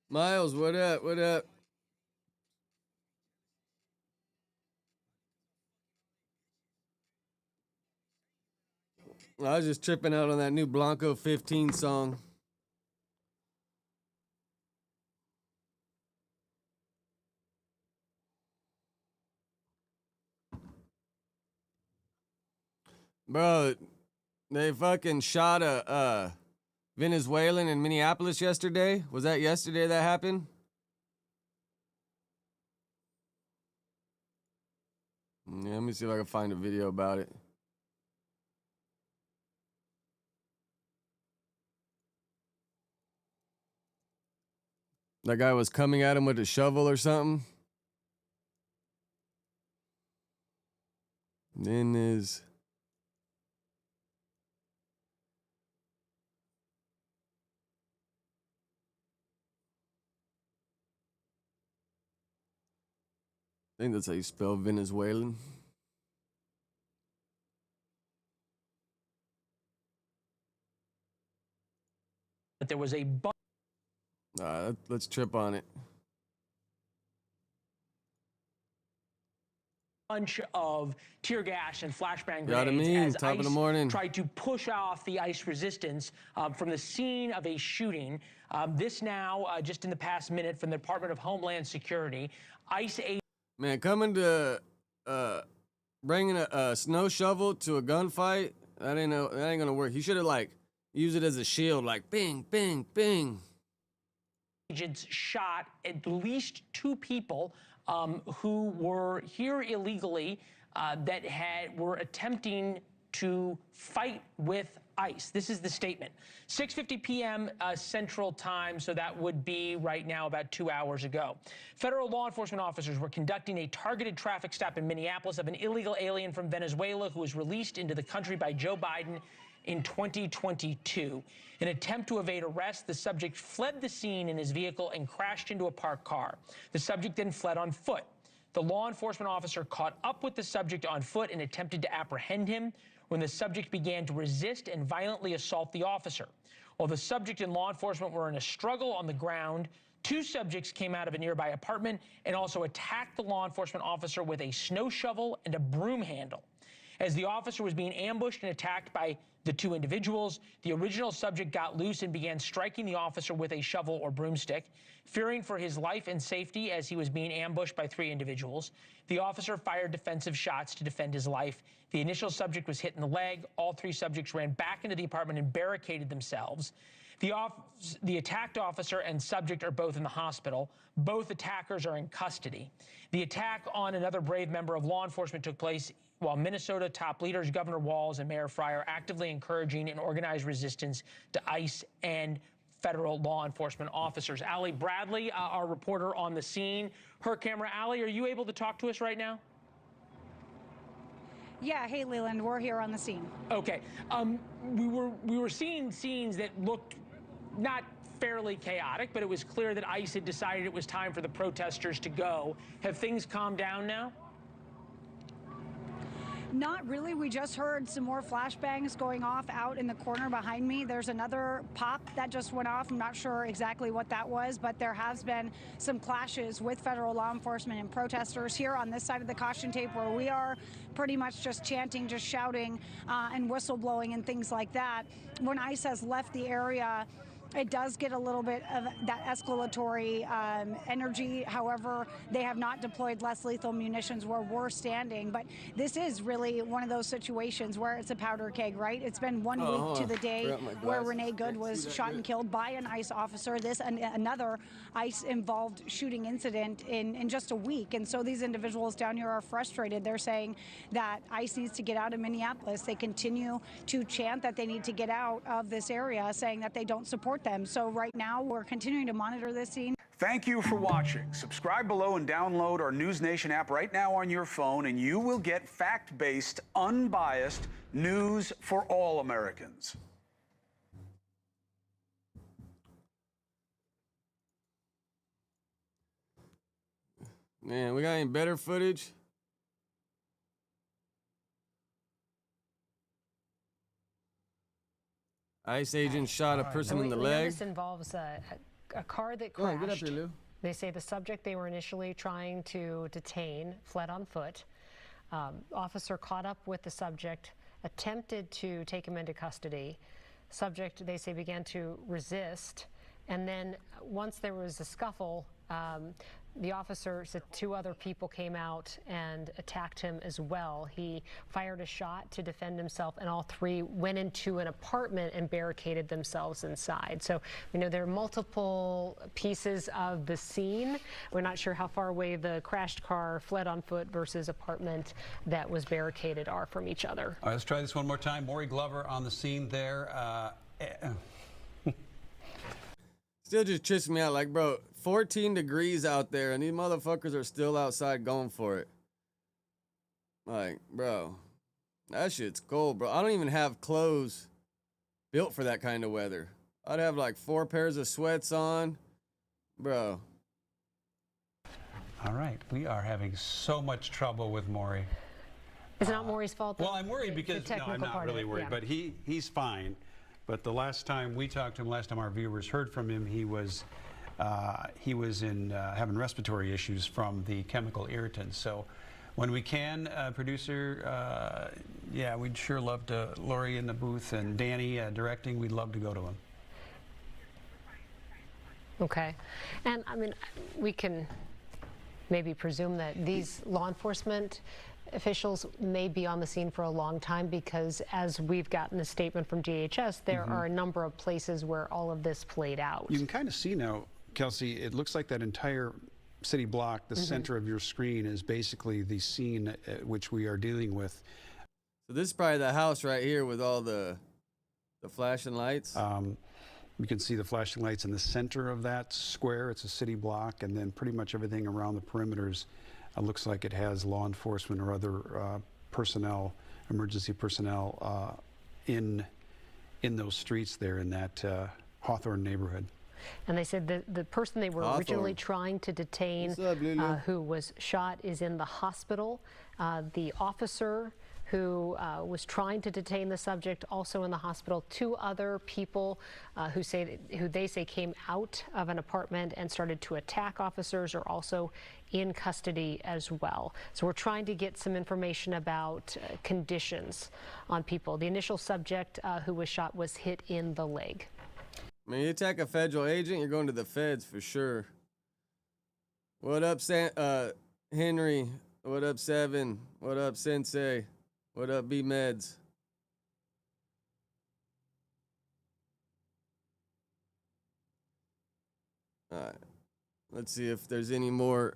Miles, what up? What up? I was just tripping out on that new Blanco 15 song. Bro, they fucking shot a Venezuelan in Minneapolis yesterday. Was that yesterday that happened? Yeah, let me see if I can find a video about it. That guy was coming at him with a shovel or something. Then is I think that's how you spell Venezuelan. But there was a Let's trip on it. bunch of tear gas and flashbang as grenades as top of the ICE morning. tried to push off the ICE resistance from the scene of a shooting. This now, just in the past minute, from the Department of Homeland Security, ICE agents. Man, coming to bringing a snow shovel to a gunfight, that ain't gonna work. He should have like used it as a shield, like bing, bing, bing. Agents shot at least 2 people who were here illegally that were attempting to fight with ICE. This is the statement. 6:50 p.m. Central Time, so that would be right now about 2 hours ago. Federal law enforcement officers were conducting a targeted traffic stop in Minneapolis of an illegal alien from Venezuela who was released into the country by Joe Biden in 2022. In an attempt to evade arrest, the subject fled the scene in his vehicle and crashed into a parked car. The subject then fled on foot. The law enforcement officer caught up with the subject on foot and attempted to apprehend him when the subject began to resist and violently assault the officer. While the subject and law enforcement were in a struggle on the ground, 2 subjects came out of a nearby apartment and also attacked the law enforcement officer with a snow shovel and a broom handle. As the officer was being ambushed and attacked by the 2 individuals, the original subject got loose and began striking the officer with a shovel or broomstick. Fearing for his life and safety as he was being ambushed by 3 individuals, the officer fired defensive shots to defend his life. The initial subject was hit in the leg. All 3 subjects ran back into the apartment and barricaded themselves. The attacked officer and subject are both in the hospital. Both attackers are in custody. The attack on another brave member of law enforcement took place while Minnesota top leaders Governor Walz and Mayor Frey are actively encouraging an organized resistance to ICE and federal law enforcement officers. Allie Bradley, our reporter on the scene. Her camera. Allie, are you able to talk to us right now? Yeah, hey Leland, we're here on the scene. Okay. We were seeing scenes that looked not fairly chaotic, but it was clear that ICE had decided it was time for the protesters to go. Have things calmed down now? Not really. We just heard some more flashbangs going off out in the corner behind me. There's another pop that just went off. I'm not sure exactly what that was, but there has been some clashes with federal law enforcement and protesters here on this side of the caution tape where we are, pretty much just chanting, just shouting and whistleblowing and things like that. When ICE has left the area, it does get a little bit of that escalatory energy. However, they have not deployed less lethal munitions where we're standing. But this is really one of those situations where it's a powder keg, right? It's been 1 week to the day where Renee Good was shot and killed by an ICE officer. This and another ICE-involved shooting incident in just a week. And so these individuals down here are frustrated. They're saying that ICE needs to get out of Minneapolis. They continue to chant that they need to get out of this area, saying that they don't support them. So right now, we're continuing to monitor this scene. Thank you for watching. Subscribe below and download our News Nation app right now on your phone, and you will get fact-based, unbiased news for all Americans. Man, we got any better footage? ICE agent shot a person in the leg. This involves a car that Go on, crashed. get up here, Lou. They say the subject they were initially trying to detain fled on foot. Officer caught up with the subject, attempted to take him into custody. Subject, they say, began to resist. And then once there was a scuffle, the officer said 2 other people came out and attacked him as well. He fired a shot to defend himself, and all 3 went into an apartment and barricaded themselves inside. So we know there are multiple pieces of the scene. We're not sure how far away the crashed car, fled on foot versus apartment that was barricaded are from each other. All right, let's try this one more time. Maury Glover on the scene there. Still just trips me out. Like, bro, 14 degrees out there, and these motherfuckers are still outside going for it. Like, bro, that shit's cold, bro. I don't even have clothes built for that kind of weather. I'd have like 4 pairs of sweats on, bro. All right, we are having so much trouble with Maury. It's not Maury's fault. Well, I'm worried because no, I'm not really worried, yeah. but he's fine. But the last time we talked to him, last time our viewers heard from him, he was in having respiratory issues from the chemical irritants. So when we can, producer, yeah, we'd sure love to, Lori in the booth and Danny directing, we'd love to go to him. Okay. And I mean, we can maybe presume that these law enforcement officials may be on the scene for a long time, because as we've gotten a statement from DHS, there are a number of places where all of this played out. You can kind of see now, Kelsey, it looks like that entire city block, the center of your screen, is basically the scene which we are dealing with. So this is probably the house right here with all the flashing lights. You can see the flashing lights in the center of that square. It's a city block, and then pretty much everything around the perimeters looks like it has law enforcement or other personnel, emergency personnel, in those streets there in that Hawthorne neighborhood. And they said the person they were originally trying to detain, who was shot, is in the hospital. The officer who was trying to detain the subject also in the hospital. 2 other people who they say came out of an apartment and started to attack officers are also in custody as well. So we're trying to get some information about conditions on people. The initial subject who was shot was hit in the leg. I mean, you attack a federal agent, you're going to the feds for sure. What up, Henry? What up, Seven? What up, Sensei? What up, B-Meds? All right. Let's see if there's any more.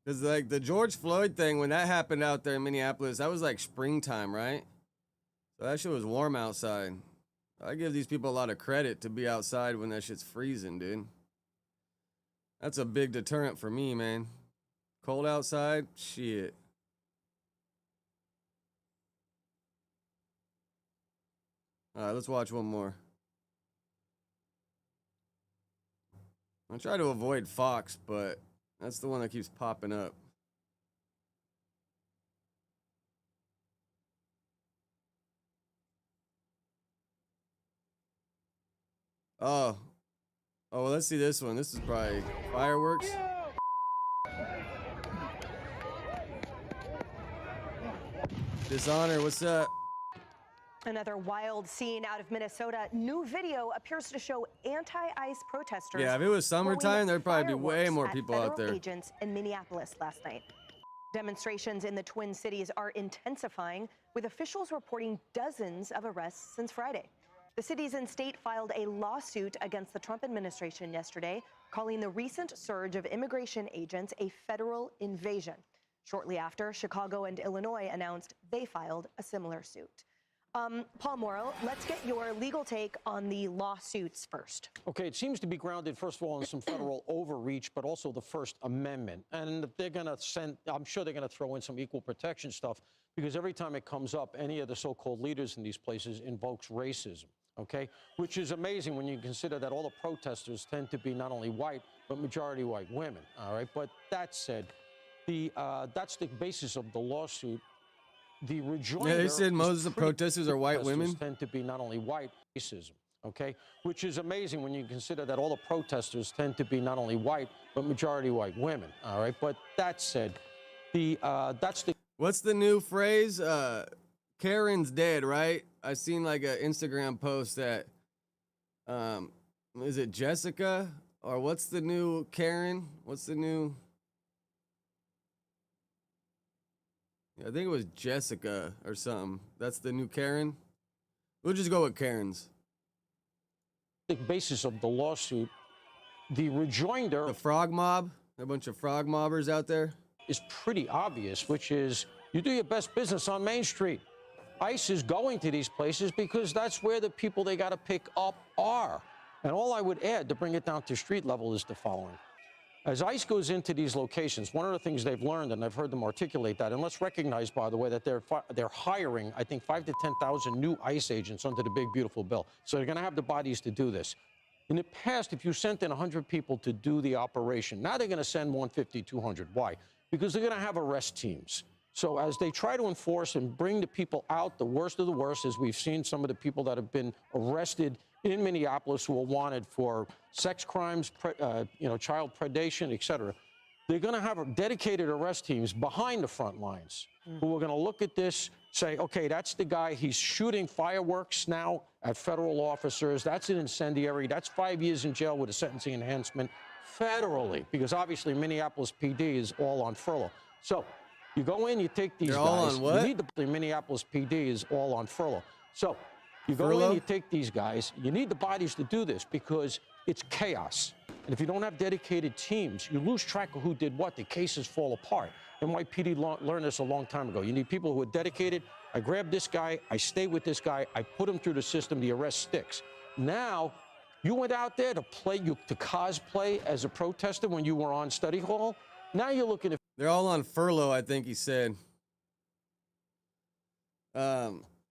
Because, like, the George Floyd thing, when that happened out there in Minneapolis, that was like springtime, right? So that shit was warm outside. I give these people a lot of credit to be outside when that shit's freezing, dude. That's a big deterrent for me, man. Cold outside, shit. All right, let's watch one more. I try to avoid Fox, but that's the one that keeps popping up. Oh. Oh, well, let's see this one. This is probably fireworks. Dishonor, what's up? Another wild scene out of Minnesota. New video appears to show anti-ICE protesters. Yeah, if it was summertime, there'd probably be way more people out there. Agents in Minneapolis last night. Demonstrations in the Twin Cities are intensifying, with officials reporting dozens of arrests since Friday. The cities and state filed a lawsuit against the Trump administration yesterday, calling the recent surge of immigration agents a federal invasion. Shortly after, Chicago and Illinois announced they filed a similar suit. Paul Morrow, let's get your legal take on the lawsuits first. Okay, it seems to be grounded, first of all, in some federal overreach, but also the First Amendment. And they're going to I'm sure they're going to throw in some equal protection stuff, because every time it comes up, any of the so-called leaders in these places invokes racism, okay? Which is amazing when you consider that all the protesters tend to be not only white, but majority white women, all right? But that said, that's the basis of the lawsuit. The rejoinder. Yeah, they said most of the protesters are white women. Tend to be not only white, racism, okay? Which is amazing when you consider that all the protesters tend to be not only white, but majority white women, all right? But that said, that's the... What's the new phrase? Karen's dead, right? I seen like an Instagram post that, is it Jessica? Or what's the new Karen? What's the new... I think it was Jessica or something. That's the new Karen. We'll just go with Karen's. The basis of the lawsuit, the rejoinder... The frog mob? A bunch of frog mobbers out there? ...is pretty obvious, which is you do your best business on Main Street. ICE is going to these places because that's where the people they got to pick up are. And all I would add to bring it down to street level is the following. As ICE goes into these locations, one of the things they've learned, and I've heard them articulate that, and let's recognize, by the way, that they're hiring, I think, 5,000 to 10,000 new ICE agents under the big, beautiful bill. So they're going to have the bodies to do this. In the past, if you sent in 100 people to do the operation, now they're going to send 150, 200. Why? Because they're going to have arrest teams. So as they try to enforce and bring the people out, the worst of the worst, as we've seen some of the people that have been arrested in Minneapolis who are wanted for sex crimes, child predation, et cetera. They're going to have dedicated arrest teams behind the front lines who are going to look at this, say, okay, that's the guy. He's shooting fireworks now at federal officers. That's an incendiary. That's 5 years in jail with a sentencing enhancement federally, because obviously Minneapolis PD is all on furlough. So you go in, you take these They're guys. all on what? You need the Minneapolis PD is all on furlough. So you go in, you take these guys. You need the bodies to do this because it's chaos. And if you don't have dedicated teams, you lose track of who did what. The cases fall apart. NYPD learned this a long time ago. You need people who are dedicated. I grab this guy. I stay with this guy. I put him through the system. The arrest sticks. Now, you went out there to cosplay as a protester when you were on study hall. Now you're looking at... They're all on furlough, I think he said.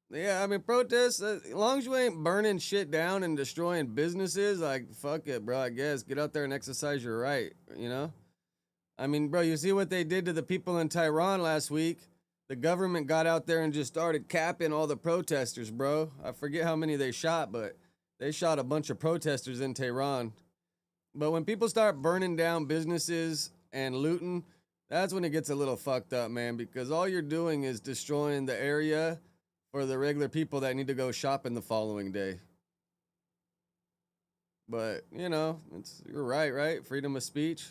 Yeah, I mean, protests, as long as you ain't burning shit down and destroying businesses, like, fuck it, bro, I guess. Get out there and exercise your right, you know? I mean, bro, you see what they did to the people in Tehran last week? The government got out there and just started capping all the protesters, bro. I forget how many they shot, but they shot a bunch of protesters in Tehran. But when people start burning down businesses and looting, that's when it gets a little fucked up, man, because all you're doing is destroying the area for the regular people that need to go shopping the following day. But, you know, you're right? Freedom of speech.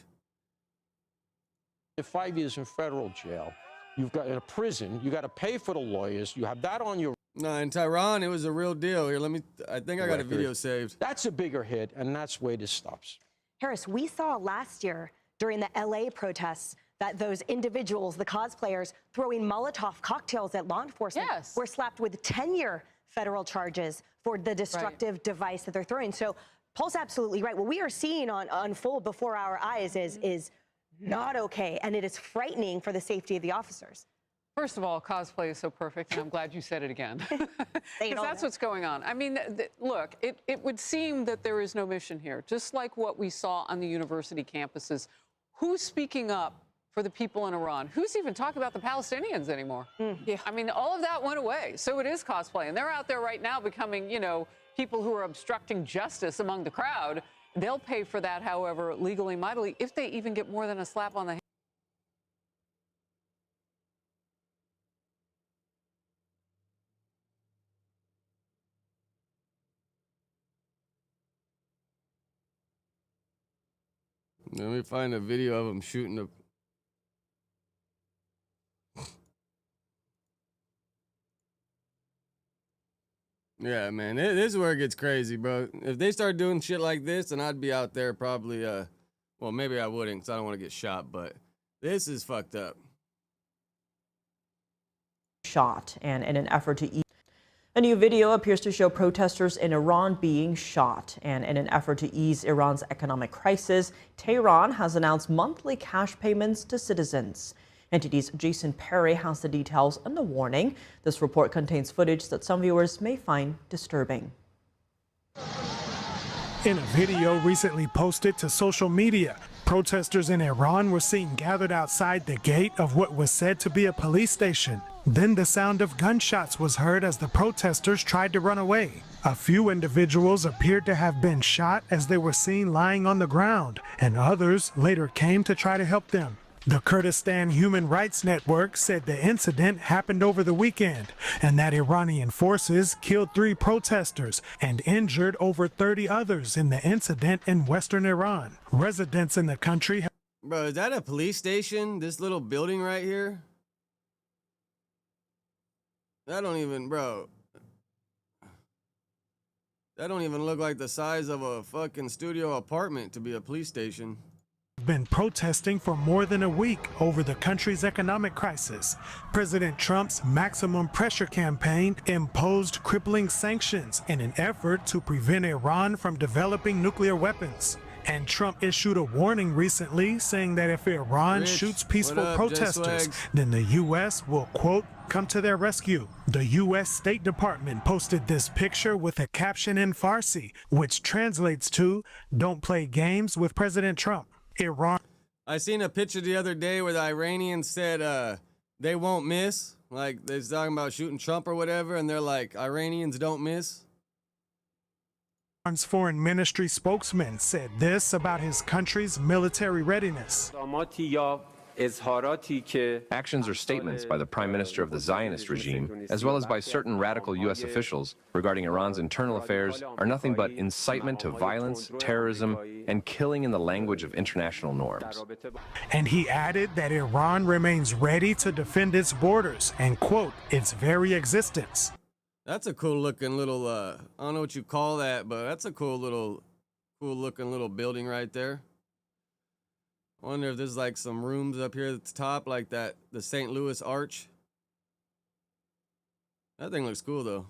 5 years in federal jail. You've got in a prison. You got to pay for the lawyers. You have that on your... No, in Tehran, it was a real deal. Here, I think I got a video saved. That's a bigger hit, and that's where this stops. Harris, we saw last year during the LA protests that those individuals, the cosplayers, throwing Molotov cocktails at law enforcement were slapped with 10-year federal charges for the destructive device that they're throwing. So Paul's absolutely right. What we are seeing unfold before our eyes is not okay, and it is frightening for the safety of the officers. First of all, cosplay is so perfect, and I'm glad you said it again. Because that's what's going on. I mean, look, it would seem that there is no mission here, just like what we saw on the university campuses. Who's speaking up for the people in Iran? Who's even talking about the Palestinians anymore? Yeah. I mean, all of that went away. So it is cosplay. And they're out there right now becoming, you know, people who are obstructing justice among the crowd. They'll pay for that, however, legally, mightily, if they even get more than a slap on the hand. Let me find a video of him shooting a. Yeah, man, this is where it gets crazy, bro. If they start doing shit like this, then I'd be out there probably, well, maybe I wouldn't because I don't want to get shot, but this is fucked up. Shot, and in an effort to ease. A new video appears to show protesters in Iran being shot, and in an effort to ease Iran's economic crisis, Tehran has announced monthly cash payments to citizens. NTD's Jason Perry has the details and the warning. This report contains footage that some viewers may find disturbing. In a video recently posted to social media, protesters in Iran were seen gathered outside the gate of what was said to be a police station. Then the sound of gunshots was heard as the protesters tried to run away. A few individuals appeared to have been shot as they were seen lying on the ground, and others later came to try to help them. The Kurdistan Human Rights Network said the incident happened over the weekend and that Iranian forces killed 3 protesters and injured over 30 others in the incident in western Iran. Residents in the country. Bro, is that a police station? This little building right here? That don't even, bro. That don't even look like the size of a fucking studio apartment to be a police station. Been protesting for more than a week over the country's economic crisis. President Trump's maximum pressure campaign imposed crippling sanctions in an effort to prevent Iran from developing nuclear weapons. And Trump issued a warning recently saying that if Iran shoots peaceful protesters, then the U.S. will, quote, come to their rescue. The U.S. State Department posted this picture with a caption in Farsi, which translates to, "Don't play games with President Trump." Iran. I seen a picture the other day where the Iranians said they won't miss. Like, they're talking about shooting Trump or whatever, and they're like, Iranians don't miss. Iran's foreign ministry spokesman said this about his country's military readiness. Actions or statements by the Prime Minister of the Zionist regime, as well as by certain radical U.S. officials regarding Iran's internal affairs, are nothing but incitement to violence, terrorism, and killing in the language of international norms. And he added that Iran remains ready to defend its borders and, quote, its very existence. That's a cool looking little, I don't know what you call that, but that's a cool looking little building right there. I wonder if there's like some rooms up here at the top, like that, the St. Louis Arch. That thing looks cool though.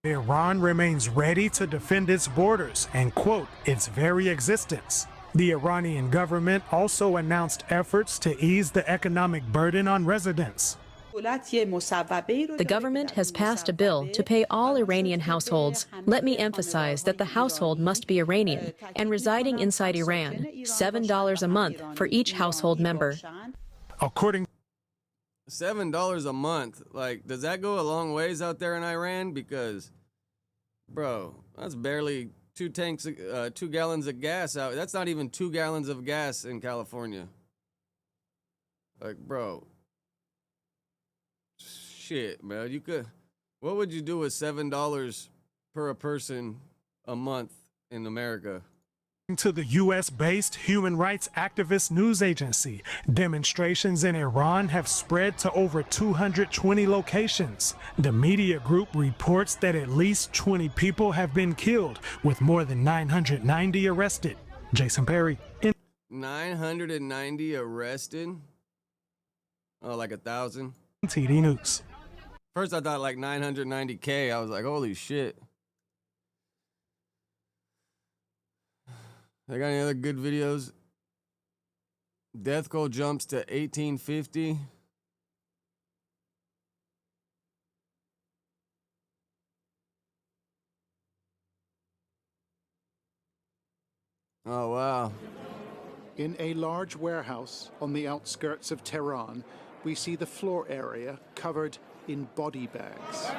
Iran remains ready to defend its borders and, quote, its very existence. The Iranian government also announced efforts to ease the economic burden on residents. The government has passed a bill to pay all Iranian households. Let me emphasize that the household must be Iranian and residing inside Iran, $7 a month for each household member. According $7 a month, like, does that go a long ways out there in Iran? Because, bro, that's barely 2 gallons of gas out. That's not even 2 gallons of gas in California. Like, bro. Shit, man, you could. What would you do with $7 per person a month in America? To the U.S.-based human rights activist news agency, demonstrations in Iran have spread to over 220 locations. The media group reports that at least 20 people have been killed, with more than 990 arrested. Jason Perry. 990 arrested? Oh, like 1,000? TD News. First I thought like 990K. I was like, holy shit. They got any other good videos? Death goal jumps to 1850. Oh, wow. In a large warehouse on the outskirts of Tehran, we see the floor area covered in body bags.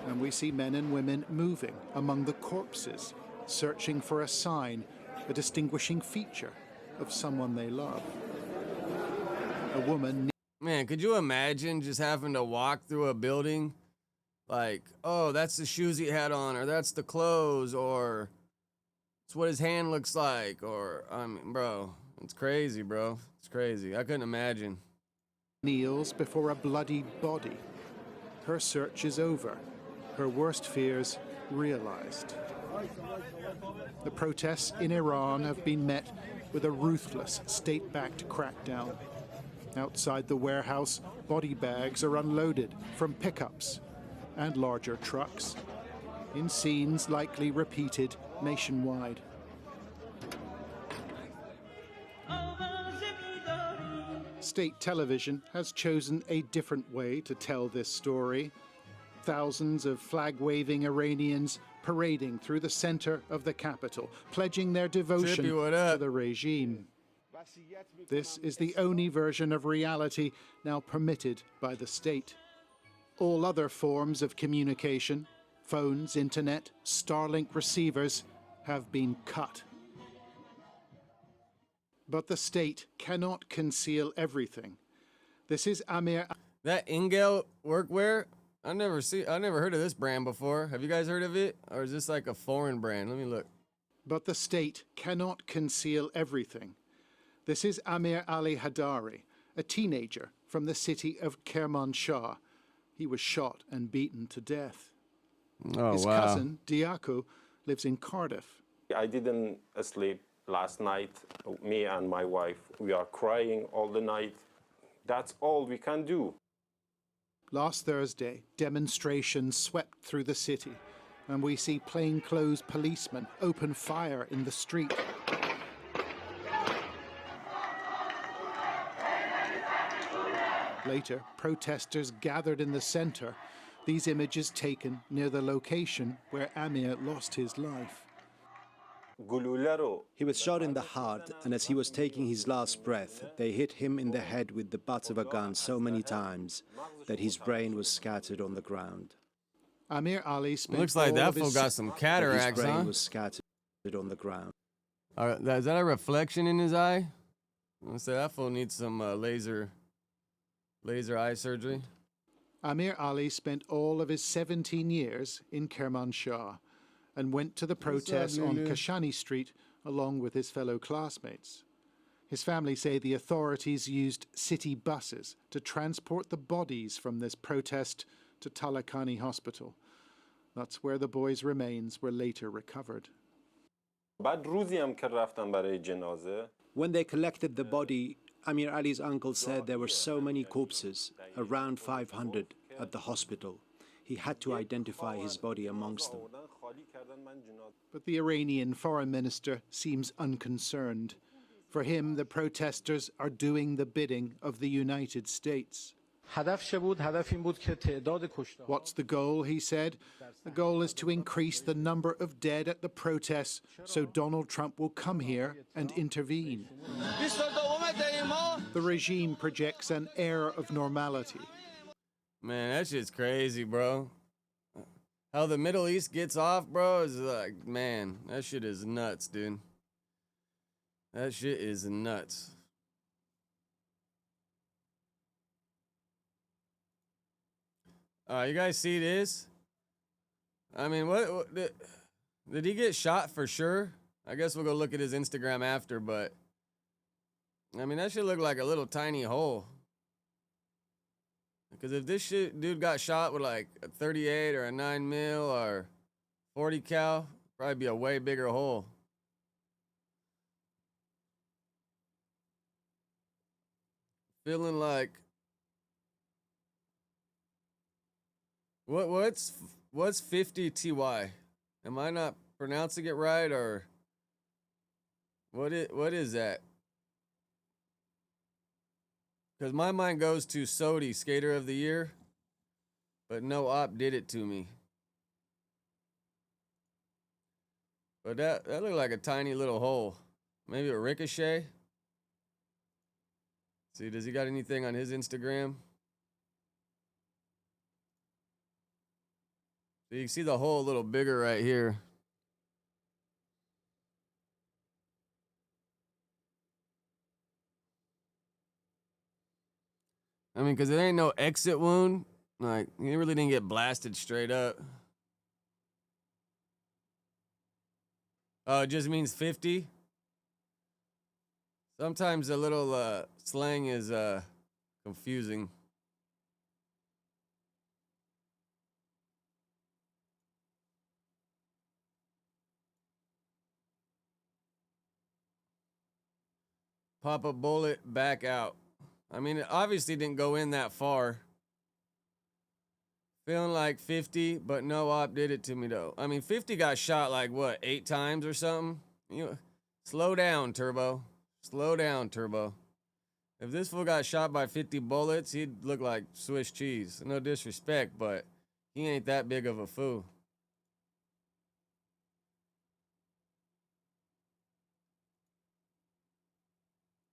And we see men and women moving among the corpses, searching for a sign, a distinguishing feature of someone they love. A woman. Man, could you imagine just having to walk through a building like, oh, that's the shoes he had on, or that's the clothes, or it's what his hand looks like, or, I mean, bro, it's crazy, bro. It's crazy. I couldn't imagine. Kneels before a bloodied body. Her search is over. Her worst fears realized. The protests in Iran have been met with a ruthless state-backed crackdown. Outside the warehouse, body bags are unloaded from pickups and larger trucks, in scenes likely repeated nationwide. State television has chosen a different way to tell this story. Thousands of flag-waving Iranians parading through the center of the capital, pledging their devotion to the regime. This is the only version of reality now permitted by the state. All other forms of communication, phones, internet, Starlink receivers, have been cut. But the state cannot conceal everything. This is Amir. That Ingel workwear, I never heard of this brand before. Have you guys heard of it? Or is this like a foreign brand? Let me look. But the state cannot conceal everything. This is Amir Ali Hadari, a teenager from the city of Kermanshah. He was shot and beaten to death. Oh, His wow. cousin, Diaku, lives in Cardiff. I didn't sleep last night. Me and my wife, we are crying all the night. That's all we can do. Last Thursday, demonstrations swept through the city, and we see plainclothes policemen open fire in the street. Later, protesters gathered in the center, these images taken near the location where Amir lost his life. He was shot in the heart, and as he was taking his last breath, they hit him in the head with the butt of a gun so many times that his brain was scattered on the ground. Amir Ali spent Looks like all that of his fool got some cataracts, His brain huh? was scattered on the ground. Is that a reflection in his eye? I'm gonna say that fool needs some laser eye surgery. Amir Ali spent all of his 17 years in Kermanshah and went to the protests on Kashani Street along with his fellow classmates. His family say the authorities used city buses to transport the bodies from this protest to Talakani Hospital. That's where the boy's remains were later recovered. When they collected the body, Amir Ali's uncle said there were so many corpses, around 500, at the hospital. He had to identify his body amongst them. But the Iranian foreign minister seems unconcerned. For him, the protesters are doing the bidding of the United States. What's the goal, he said? The goal is to increase the number of dead at the protests so Donald Trump will come here and intervene. The regime projects an air of normality. Man, that shit's crazy, bro. How the Middle East gets off, bro, is like, man, that shit is nuts, dude. That shit is nuts. You guys see this? I mean, what did he get shot for sure? I guess we'll go look at his Instagram after, but I mean, that should look like a little tiny hole. Because if this dude got shot with like a 38 or a 9 mil or 40 cal, probably be a way bigger hole. Feeling like What's 50 TY? Am I not pronouncing it right, or what is that? Because my mind goes to Sodi, Skater of the Year, but no op did it to me. But that looked like a tiny little hole. Maybe a ricochet. See, does he got anything on his Instagram? So you can see the hole a little bigger right here. I mean, because it ain't no exit wound. Like, he really didn't get blasted straight up. Oh, it just means 50? Sometimes the little slang is confusing. Pop a bullet, back out. I mean, it obviously didn't go in that far. Feeling like 50, but no op did it to me, though. I mean, 50 got shot like, what, 8 times or something? You know, slow down, Turbo. Slow down, Turbo. If this fool got shot by 50 bullets, he'd look like Swiss cheese. No disrespect, but he ain't that big of a fool.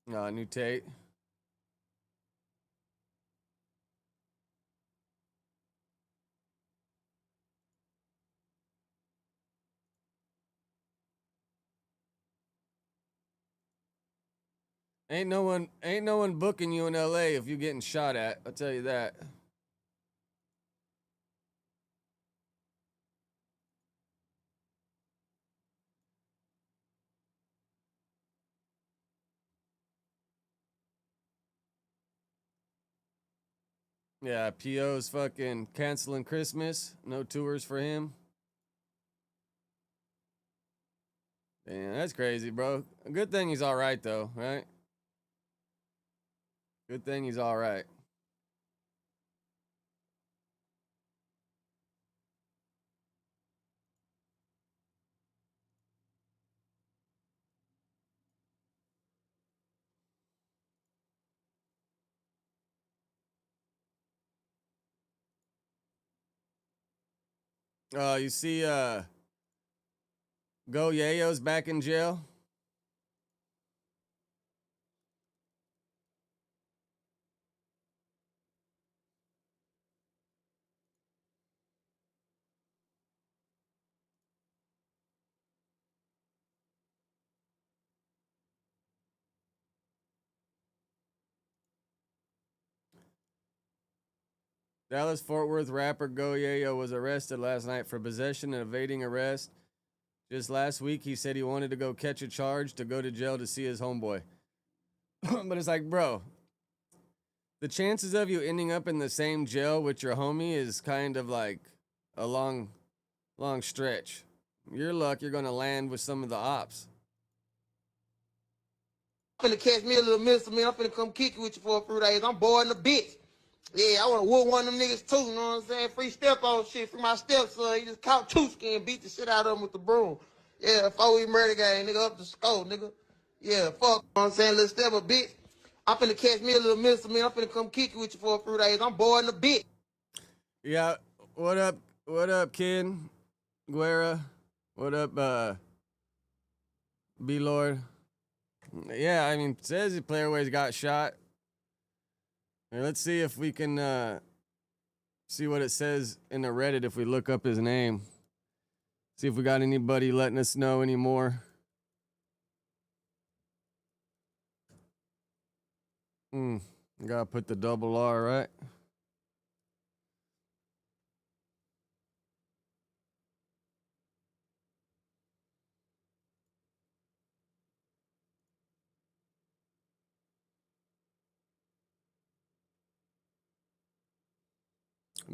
New Tate. Ain't no one booking you in LA if you getting shot at. I'll tell you that. Yeah, PO's fucking canceling Christmas. No tours for him. Damn, that's crazy, bro. Good thing he's all right, though, right? Good thing he's all right. You see, Go Yayo's back in jail. Dallas Fort Worth rapper Go Yayo was arrested last night for possession and evading arrest. Just last week, he said he wanted to go catch a charge to go to jail to see his homeboy. But it's like, bro, the chances of you ending up in the same jail with your homie is kind of like a long stretch. Your luck, you're gonna land with some of the ops. I'm finna catch me a little misdemeanor. I'm finna come kick it with you for a few days. I'm bored in the bitch. Yeah, I wanna whoop one of them niggas too, you know what I'm saying? Free step on shit. Free my stepson. He just caught Two-Skin, beat the shit out of him with the broom. Yeah, 4-week murder game, nigga, up the score, nigga. Yeah, fuck, you know what I'm saying? Little step a bitch. I'm finna catch me a little misdemeanor. I'm finna come kick it with you for a few days. I'm bored in the bitch. Yeah, what up, kid? Guerra? What up, B-Lord? Yeah, I mean, says the Playerways got shot. Here, let's see if we can see what it says in the Reddit if we look up his name. See if we got anybody letting us know anymore. Gotta put the double R, right?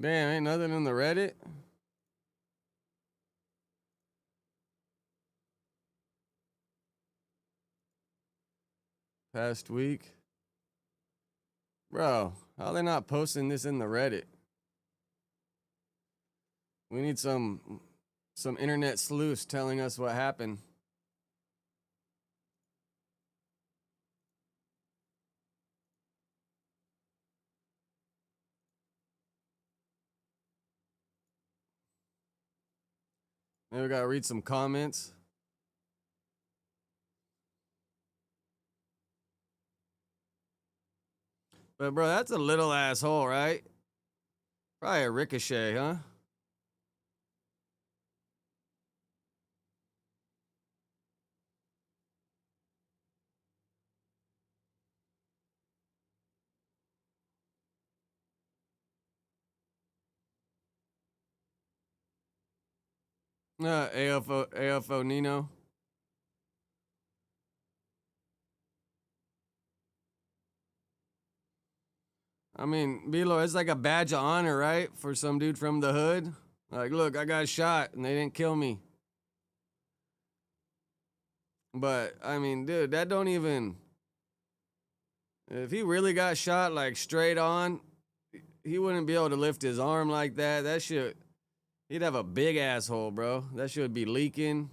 Damn, ain't nothing in the Reddit. Past week. Bro, how they not posting this in the Reddit? We need some internet sleuths telling us what happened. Maybe we gotta read some comments. But bro, that's a little asshole, right? Probably a ricochet, huh? AFO Nino. I mean, Bilo, it's like a badge of honor, right? For some dude from the hood. Like, look, I got shot and they didn't kill me. But, I mean, dude, that don't even... If he really got shot, like, straight on, he wouldn't be able to lift his arm like that. That shit... He'd have a big asshole, bro. That shit would be leaking.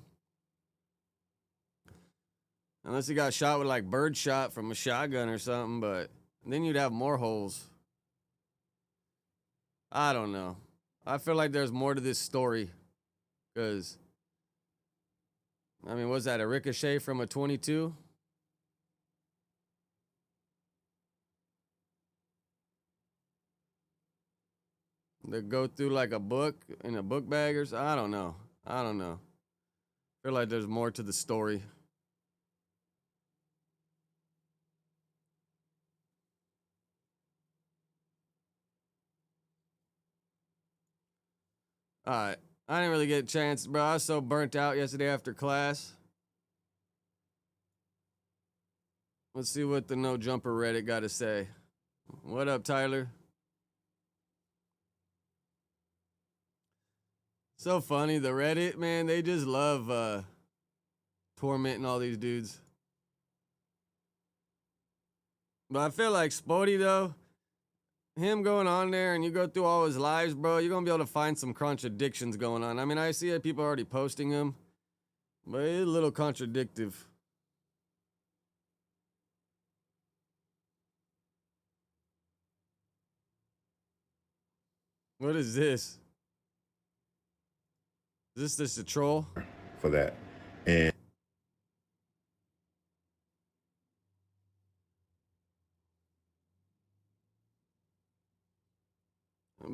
Unless he got shot with, like, bird shot from a shotgun or something, but... Then you'd have more holes. I don't know. I feel like there's more to this story. Because... I mean, was that a ricochet from a 22? That go through like a book in a book bag or something? I don't know. I don't know. I feel like there's more to the story. All right. I didn't really get a chance, bro. I was so burnt out yesterday after class. Let's see what the No Jumper Reddit got to say. What up, Tyler? So funny, the Reddit, man, they just love tormenting all these dudes. But I feel like Spody, though, him going on there and you go through all his lives, bro, you're going to be able to find some contradictions going on. I mean, I see that people are already posting him, but it's a little contradictive. What is this? Is this a troll? For that. And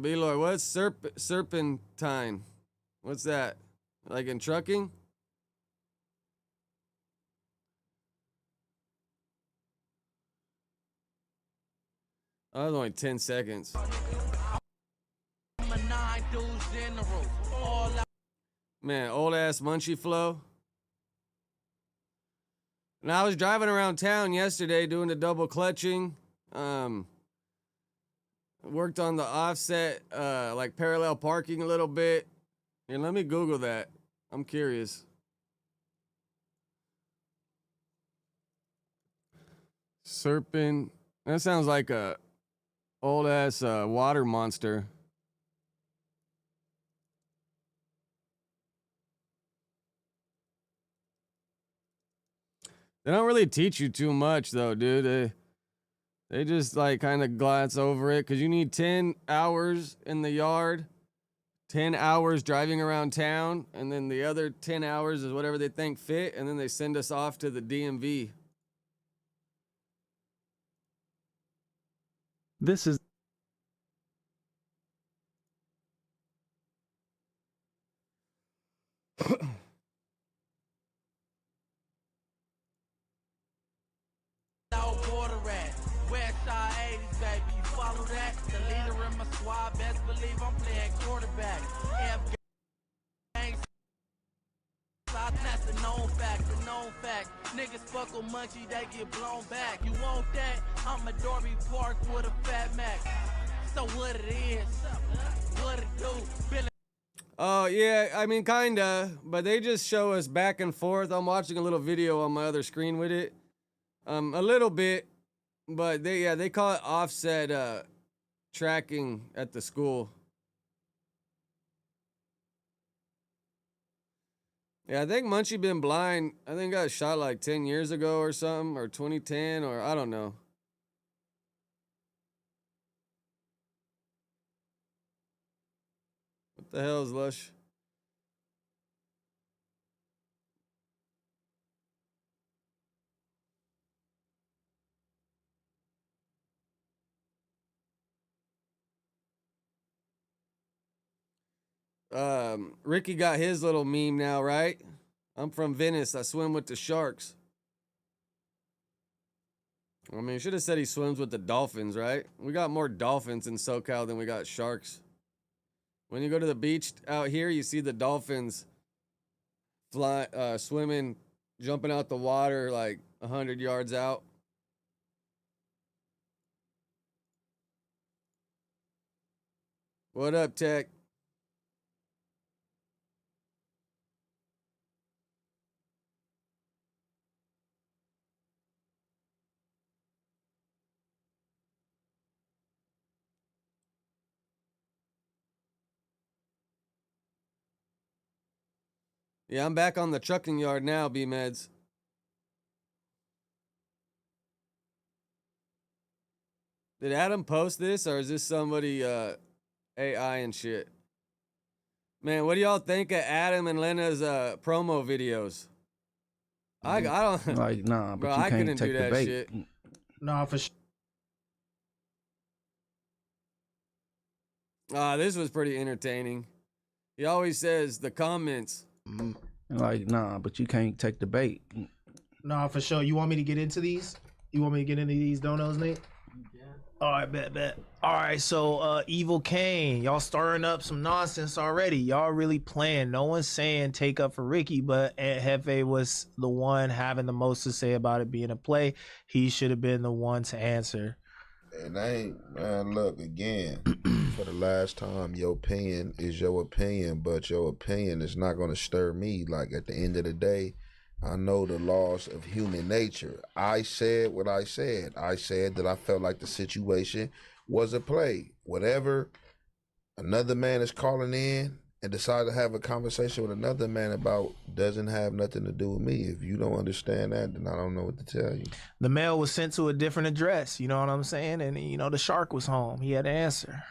B-Lord, what's serpentine? What's that? Like in trucking? Oh, that was only 10 seconds. Man, old ass Munchie flow. And I was driving around town yesterday doing the double clutching. Worked on the offset, like parallel parking a little bit. And let me Google that. I'm curious. Serpent. That sounds like a old ass water monster. They don't really teach you too much though, dude. They just like kind of glance over it because you need 10 hours in the yard, 10 hours driving around town, and then the other 10 hours is whatever they think fit, and then they send us off to the DMV. This is Niggas fuck on Munchie, they get blown back. You want that? I'm a Dorby Park with a Fat Mac. So what it is, what it do? Oh, yeah, I mean, kinda, but they just show us back and forth. I'm watching a little video on my other screen with it. A little bit, but they call it offset tracking at the school. Yeah, I think Munchie been blind. I think got shot like 10 years ago or something, or 2010, or I don't know. What the hell is Lush? Ricky got his little meme now, right? I'm from Venice. I swim with the sharks. I mean, should have said he swims with the dolphins, right? We got more dolphins in SoCal than we got sharks. When you go to the beach out here, you see the dolphins swimming, jumping out the water like 100 yards out. What up, Tech? Yeah, I'm back on the trucking yard now, B-Meds. Did Adam post this, or is this somebody AI and shit? Man, what do y'all think of Adam and Lena's promo videos? I don't like nah, but bro, you I can't couldn't take do the that bait. shit. Nah, for sure. This was pretty entertaining. He always says the comments. Like nah, but you can't take the bait. Nah, for sure. You want me to get into these? You want me to get into these donos, Nate? All right, bet. All right, so Evil Kane, y'all stirring up some nonsense already. Y'all really playing. No one's saying take up for Ricky, but Ed Hefe was the one having the most to say about it being a play. He should have been the one to answer. And man, look, again, for the last time, your opinion is your opinion, but your opinion is not going to stir me. Like, at the end of the day, I know the laws of human nature. I said what I said. I said that I felt like the situation was a play. Whatever another man is calling in and decide to have a conversation with another man about doesn't have nothing to do with me. If you don't understand that, then I don't know what to tell you. The mail was sent to a different address, you know what I'm saying? And, you know, the shark was home. He had to answer.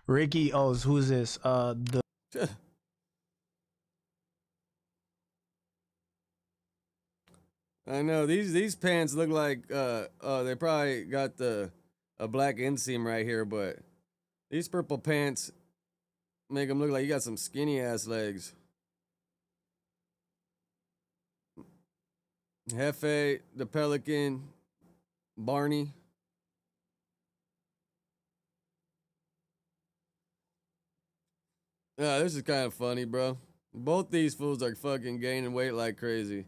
Ricky, who's this? I know these pants look like they probably got a black inseam right here, but these purple pants make them look like you got some skinny ass legs. Hefe, the Pelican, Barney. This is kind of funny, bro. Both these fools are fucking gaining weight like crazy.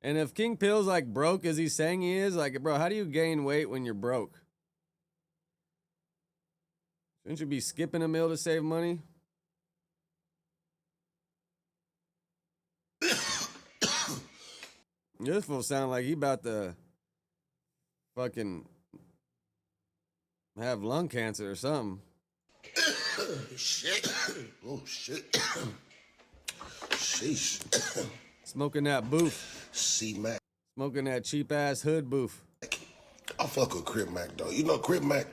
And if King Pill's like broke as he's saying he is, like, bro, how do you gain weight when you're broke? Shouldn't you be skipping a meal to save money? This fool sound like he about to fucking have lung cancer or something. Shit. Oh, shit. Sheesh. Smoking that boof. C-Mac. Smoking that cheap-ass hood boof. I fuck with Crip Mac, though. You know Crip Mac?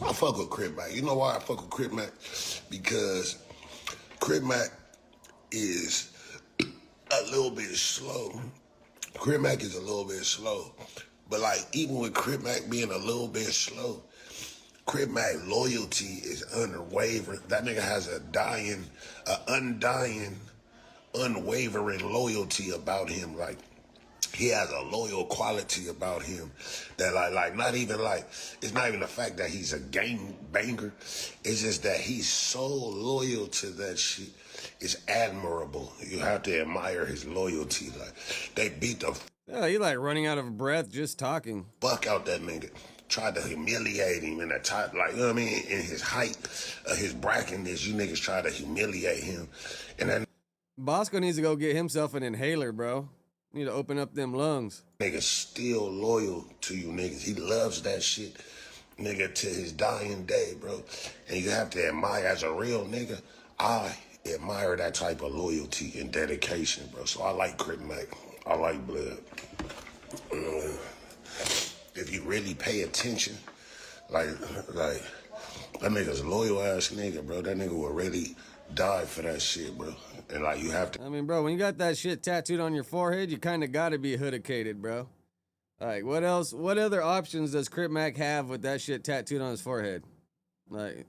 I fuck with Crip Mac. You know why I fuck with Crip Mac? Because Crip Mac is a little bit slow. Crip Mac is a little bit slow. But, like, even with Crip Mac being a little bit slow, Crip Mac loyalty is unwavering. That nigga has undying, unwavering loyalty about him. Like, he has a loyal quality about him that like not even like, it's not even the fact that he's a gang banger. It's just that he's so loyal to that shit. It's admirable. You have to admire his loyalty. Like, they beat the he like running out of breath just talking. Fuck out that nigga. Tried to humiliate him in the top, like, you know what I mean? In his height, his brackiness, you niggas try to humiliate him. And then Bosco needs to go get himself an inhaler, bro. Need to open up them lungs. Nigga still loyal to you niggas. He loves that shit, nigga, to his dying day, bro. And you have to admire, as a real nigga, I admire that type of loyalty and dedication, bro. So I like Crip Mac. I like Blood. If you really pay attention, like that nigga's a loyal ass nigga, bro. That nigga will really die for that shit, bro. And like you have to. I mean, bro, when you got that shit tattooed on your forehead, you kind of got to be hoodicated, bro. Like, what else? What other options does Crip Mac have with that shit tattooed on his forehead? Like,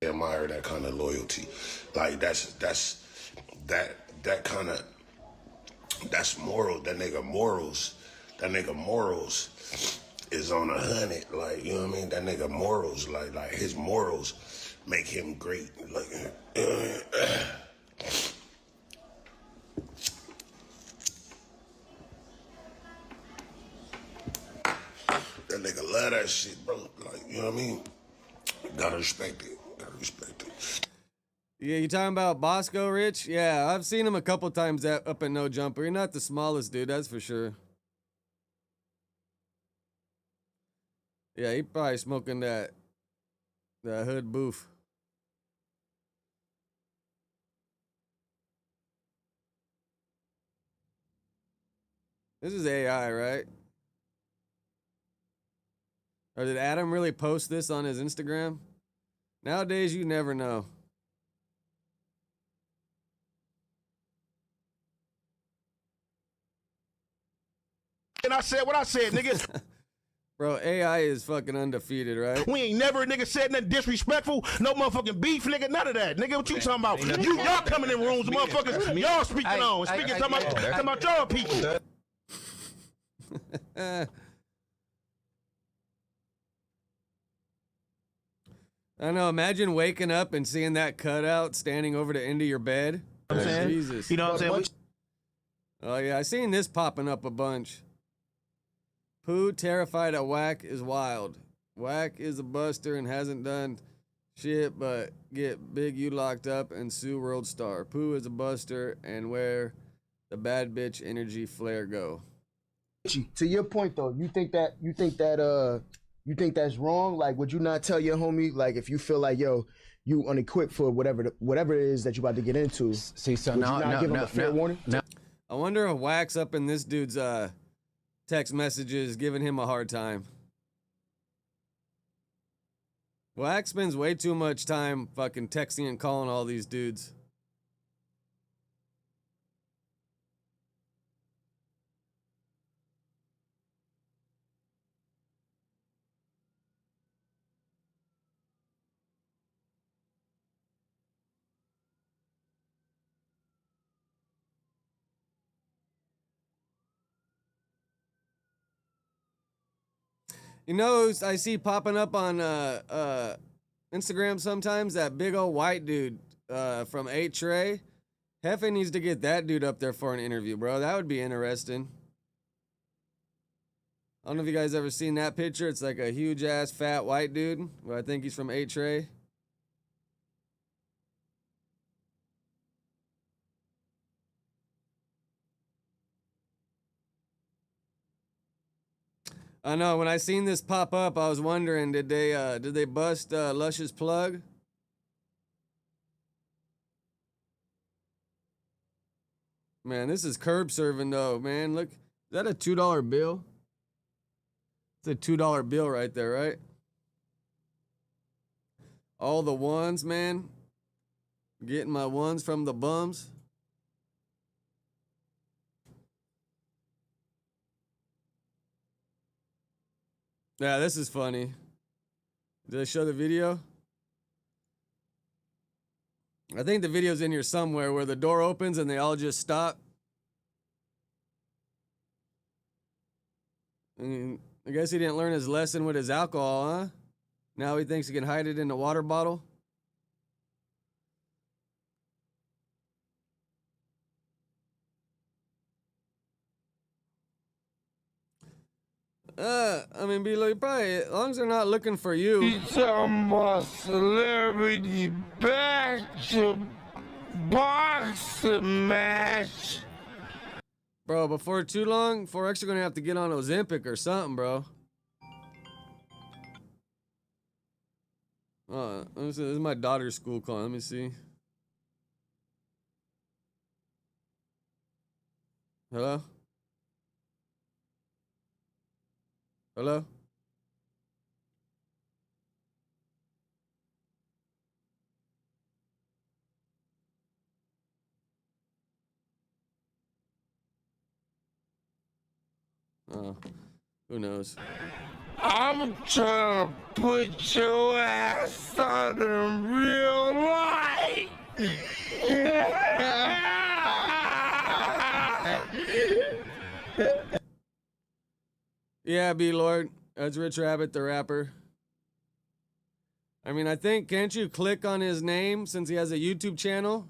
Admire that kind of loyalty. Like that's kind of that's moral. That nigga morals is on 100. Like, you know what I mean? That nigga morals, like his morals make him great. Like. That nigga love that shit, bro. Like, you know what I mean? Gotta respect it. Gotta respect it. yeah, you talking about Bosco, Rich? Yeah, I've seen him a couple times up at No Jumper. You're not the smallest dude, that's for sure. Yeah, he probably smoking that hood boof. This is AI, right? Or did Adam really post this on his Instagram? Nowadays, you never know. And I said what I said, nigga. Bro, AI is fucking undefeated, right? We ain't never, nigga, said nothing disrespectful. No motherfucking beef, nigga. None of that. Nigga, what you talking about? Y'all coming in rooms, motherfuckers. Y'all speaking on. Speaking, talking about y'all people. I know, imagine waking up and seeing that cutout standing over the end of your bed. You know what I'm saying? Jesus. You know what I'm saying? Oh, yeah, I seen this popping up a bunch. Pooh terrified of Whack is wild. Whack is a buster and hasn't done shit but get Big U locked up and sue World Star. Pooh is a buster and where the bad bitch energy flare go. To your point though, you think that's wrong? Like, would you not tell your homie, like, if you feel like, yo, you unequipped for whatever it is that you about to get into? See, so would now, you not give him a fair warning? I wonder if Whack's up in this dude's text messages giving him a hard time. Whack spends way too much time fucking texting and calling all these dudes. You know, I see popping up on Instagram sometimes, that big old white dude from 8 Trey. Hefe needs to get that dude up there for an interview, bro. That would be interesting. I don't know if you guys ever seen that picture. It's like a huge ass fat white dude. Well, I think he's from 8 Trey. I know, when I seen this pop up, I was wondering, did they bust Lush's plug? Man, this is curb serving though, man. Look, is that a $2 bill? It's a $2 bill right there, right? All the ones, man. Getting my ones from the bums. Yeah, this is funny. Did I show the video? I think the video's in here somewhere where the door opens and they all just stop. I guess he didn't learn his lesson with his alcohol, huh? Now he thinks he can hide it in a water bottle. I mean, B-Lo, probably, as long as they're not looking for you. He's talking about celebrity back to boxing match. Bro, before too long, 4X are gonna have to get on Ozempic or something, bro. Let me see. This is my daughter's school calling. Let me see. Hello? Hello? Oh, who knows? I'm trying to put your ass on in real life. Yeah, B-Lord. That's Rich Rabbit, the rapper. I mean, I think, can't you click on his name since he has a YouTube channel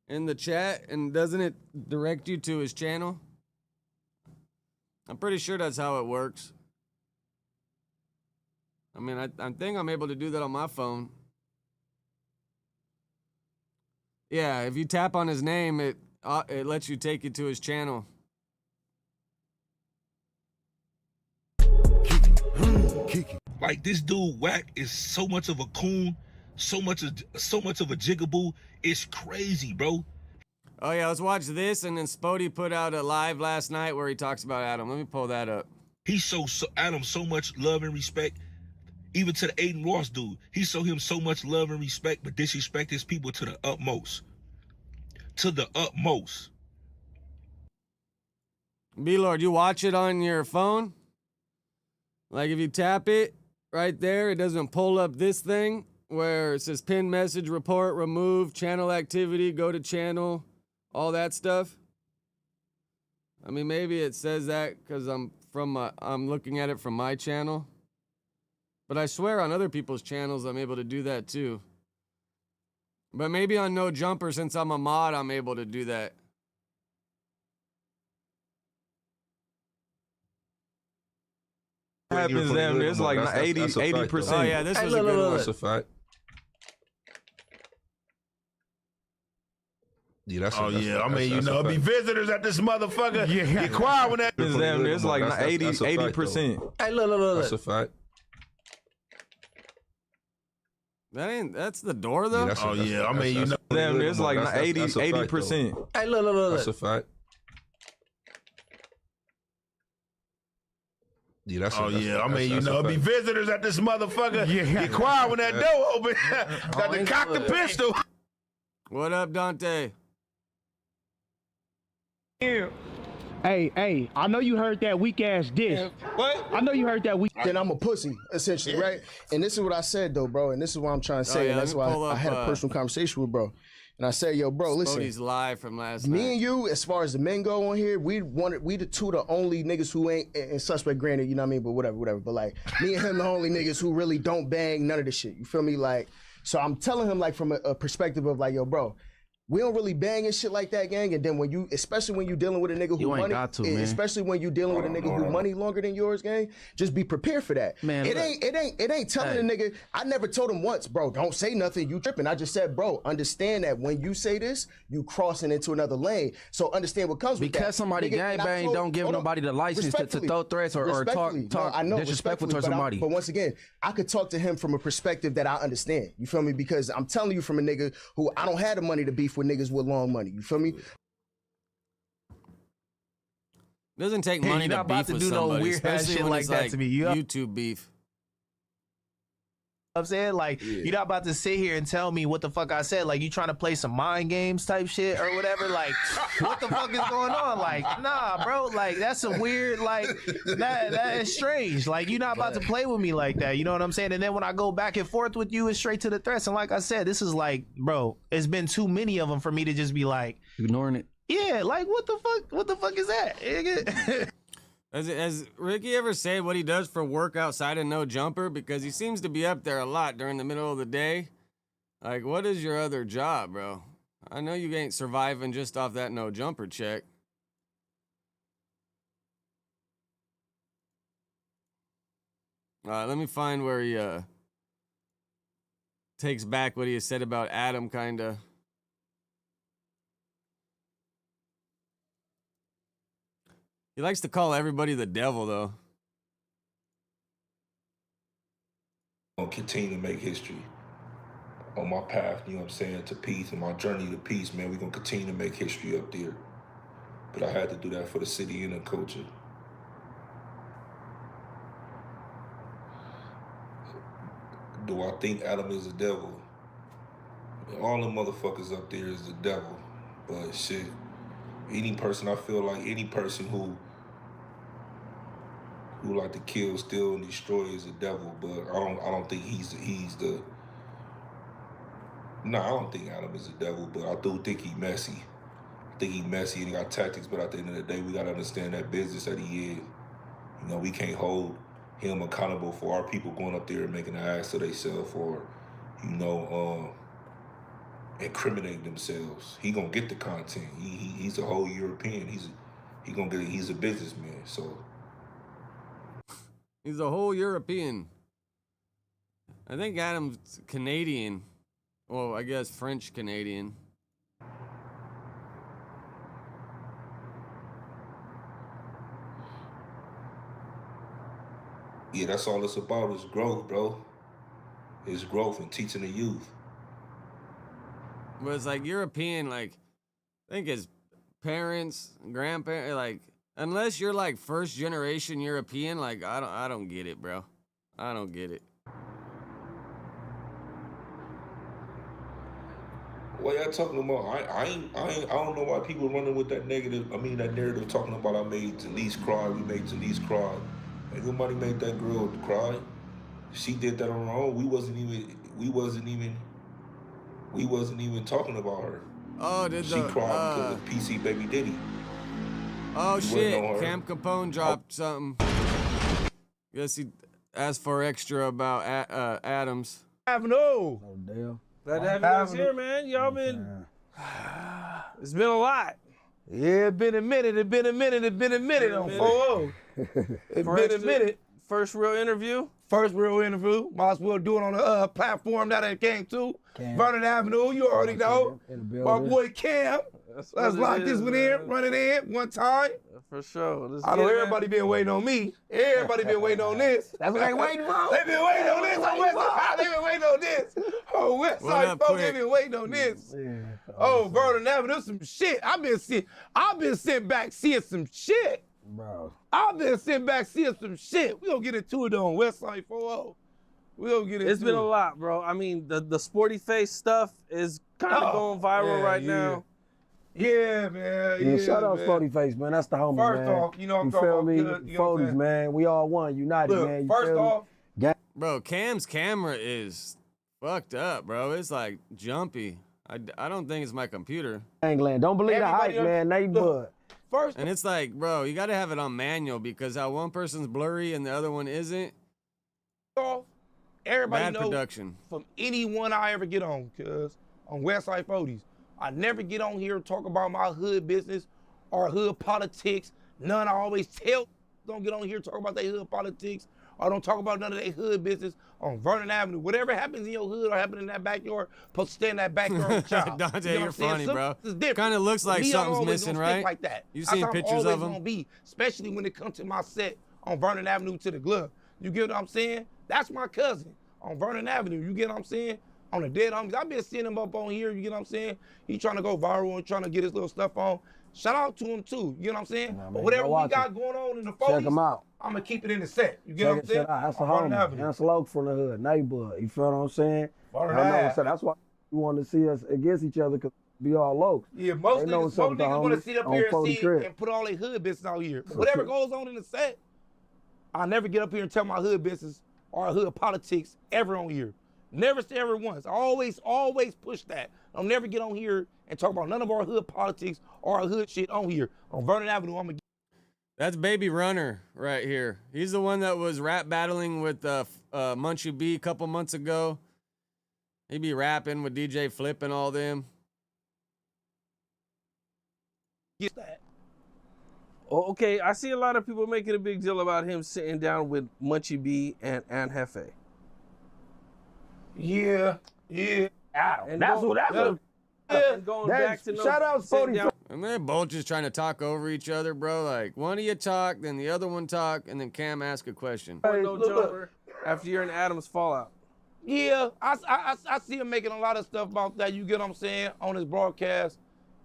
in the chat, and doesn't it direct you to his channel? I'm pretty sure that's how it works. I mean, I think I'm able to do that on my phone. Yeah, if you tap on his name, it lets you take you to his channel. Like, this dude Whack is so much of a coon, so much of a jigaboo. It's crazy, bro. Oh yeah, let's watch this. And then Spody put out a live last night where he talks about Adam. Let me pull that up. He showed Adam so much love and respect, even to the Aiden Ross dude. He showed him so much love and respect, but disrespect his people to the utmost. To the utmost. B-Lord, you watch it on your phone? Like if you tap it right there, it doesn't pull up this thing where it says pin message, report, remove, channel activity, go to channel, all that stuff. I mean, maybe it says that because I'm looking at it from my channel. But I swear on other people's channels, I'm able to do that too. But maybe on No Jumper, since I'm a mod, I'm able to do that. Happens damn near, it's like 80%. Oh yeah, this was a good one. That's a fact. Yeah, that's I mean, you know, be visitors at this motherfucker. Yeah. Get quiet when that. Damn near, it's like 80%. Hey, look. That's a fact. That's the door though? Yeah, I mean, you know. Damn near, it's like 80%. Hey, look. That's a fact. Yeah, that's I mean, you know, be visitors at this motherfucker. Yeah. Get quiet when that door open. Got to cock the pistol. What up, Dante? Hey, I know you heard that weak ass dish. What? I know you heard that weak. Then I'm a pussy, essentially, right? And this is what I said though, bro. And this is what I'm trying to say. And that's why I had a personal conversation with bro. And I said, yo, bro, listen. Spody's live from last night. Me and you, as far as the men go on here, we the only niggas who ain't in suspect, granted, you know what I mean? But whatever. But like, me and him the only niggas who really don't bang none of this shit. You feel me? Like, so I'm telling him like from a perspective of like, yo, bro, we don't really bang and shit like that, gang. And then especially when you dealing with a nigga who money, especially when you dealing with a nigga who money longer than yours, gang, just be prepared for that. Man, it ain't telling a nigga. I never told him once, bro, don't say nothing, you tripping. I just said, bro, understand that when you say this, you crossing into another lane. So understand what comes with that. Because somebody gangbang don't give nobody the license to throw threats or talk disrespectful towards somebody. But once again, I could talk to him from a perspective that I understand. You feel me? Because I'm telling you from a nigga who I don't have the money to beef with niggas with long money. You feel me? It doesn't take money to beef with somebody, weird especially shit when like it's that like to me. YouTube beef. I'm saying, like, you're not about to sit here and tell me what the fuck I said. Like, you trying to play some mind games type shit or whatever. Like, what the fuck is going on? Like, nah, bro. Like, that's a weird, like, that is strange. Like, you're not about to play with me like that. You know what I'm saying? And then when I go back and forth with you, it's straight to the threats. And like I said, this is like, bro, it's been too many of them for me to just be like ignoring it. Yeah, like, what the fuck? What the fuck is that? Has Ricky ever said what he does for work outside of No Jumper? Because he seems to be up there a lot during the middle of the day. Like, what is your other job, bro? I know you ain't surviving just off that No Jumper check. All right, let me find where he takes back what he said about Adam, kind of. He likes to call everybody the devil, though. I'll continue to make history on my path, you know what I'm saying, to peace and my journey to peace, man. We're going to continue to make history up there. But I had to do that for the city and the culture. Do I think Adam is the devil? All them motherfuckers up there is the devil. But shit, any person, I feel like any person who like to kill, steal, and destroy is a devil. But I don't think he's the. No, I don't think Adam is the devil, but I do think he messy. I think he messy and he got tactics, but at the end of the day, we gotta understand that business that he is. You know, we can't hold him accountable for our people going up there and making an ass of themselves or, you know, incriminating themselves. He gonna get the content. He's a whole European. He's a businessman. So he's a whole European. I think Adam's Canadian. Well, I guess French Canadian. Yeah, that's all it's about is growth, bro. It's growth and teaching the youth. But it's like European, like, I think his parents, grandparents, like, unless you're like first generation European, like, I don't get it, bro. I don't get it. What y'all talking about? I don't know why people running with that narrative talking about I made Talise cry, we made Talise cry. Ain't nobody made that girl cry. She did that on her own. We wasn't even talking about her. Oh, she cried because of PC Baby Diddy. Oh shit, Cam Capone dropped something. Guess he asked for extra about Adams. Avenue. Oh, damn. Glad to have you guys here, man. Y'all been... It's been a lot. Yeah, it been a minute on 4-0. It's been a minute. First real interview? First real interview. Might as well do it on a platform that it came to. Vernon Avenue, you already know. My boy Cam. Let's lock this one in, run it in one time. For sure. I know everybody been waiting on me. Everybody been waiting on this. That's what they waiting for? They been waiting on this on Westside. They been waiting on this. Oh, Westside folks, they been waiting on this. Oh, Vernon Avenue, some shit. I've been sent back seeing some shit. Bro. I've been sent back seeing some shit. We gonna get into it on Westside 4-0. We gonna get into it. It's been a lot, bro. I mean, the sporty face stuff is kind of going viral right now. Yeah, man. Yeah, shout out Sporty Face, man. That's the homie, First man. off, you know I'm feel talking me? about good, you know what I'm 40s, saying? man. We all one, united, Look, man. You first feel off, me? Bro, Cam's camera is fucked up, bro. It's like jumpy. I don't think it's my computer. England. Don't believe the hype, man. Nate Bud. First, and it's like, bro, you gotta have it on manual because how one person's blurry and the other one isn't. Everybody Bad knows production. from anyone I ever get on, cuz on Westside 40s, I never get on here and talk about my hood business or hood politics. None. I always tell don't get on here and talk about their hood politics or don't talk about none of their hood business on Vernon Avenue. Whatever happens in your hood or happen in that backyard, supposed to stay in that backyard with child. Dante, you're funny, bro. Kind of looks like something's missing, right? Like that. You seen pictures of him? Gonna be, especially when it comes to my set on Vernon Avenue to the Glove. You get what I'm saying? That's my cousin on Vernon Avenue. You get what I'm saying? On the dead homies. I've been seeing him up on here, you get what I'm saying? He trying to go viral and trying to get his little stuff on. Shout out to him too, you get what I'm saying? Nah, man, but whatever go we got going on in the 40s, check him out. I'm gonna keep it in the set. You get Check what I'm saying? it out. That's a On Vernon homie. Avenue. That's a local from the hood, neighborhood. You feel what I'm saying? Vernon I know Ave. what's up. That's why you want to see us against each other because we all local. Yeah, most They know niggas what's up with the want to homies sit up on here and 40 see crib. and put all their hood business out here. But For whatever sure. goes on in the set, I never get up here and tell my hood business or hood politics ever on here. Never say ever once. I always push that. I'll never get on here and talk about none of our hood politics or our hood shit on here. On Vernon Avenue, I'm gonna That's Baby Runner right here. He's the one that was rap battling with Munchie B a couple months ago. He be rapping with DJ Flip and all them. get that. Oh, okay, I see a lot of people making a big deal about him sitting down with Munchie B and Hefe. Yeah. And That's going- what that's yeah. what. And going back to shout out sitting Sporty down- And they're both just trying to talk over each other, bro. Like, one of you talk, then the other one talk, and then Cam ask a question. No jumper after you're in Adams fallout. Yeah, I see him making a lot of stuff about that. You get what I'm saying on his broadcast,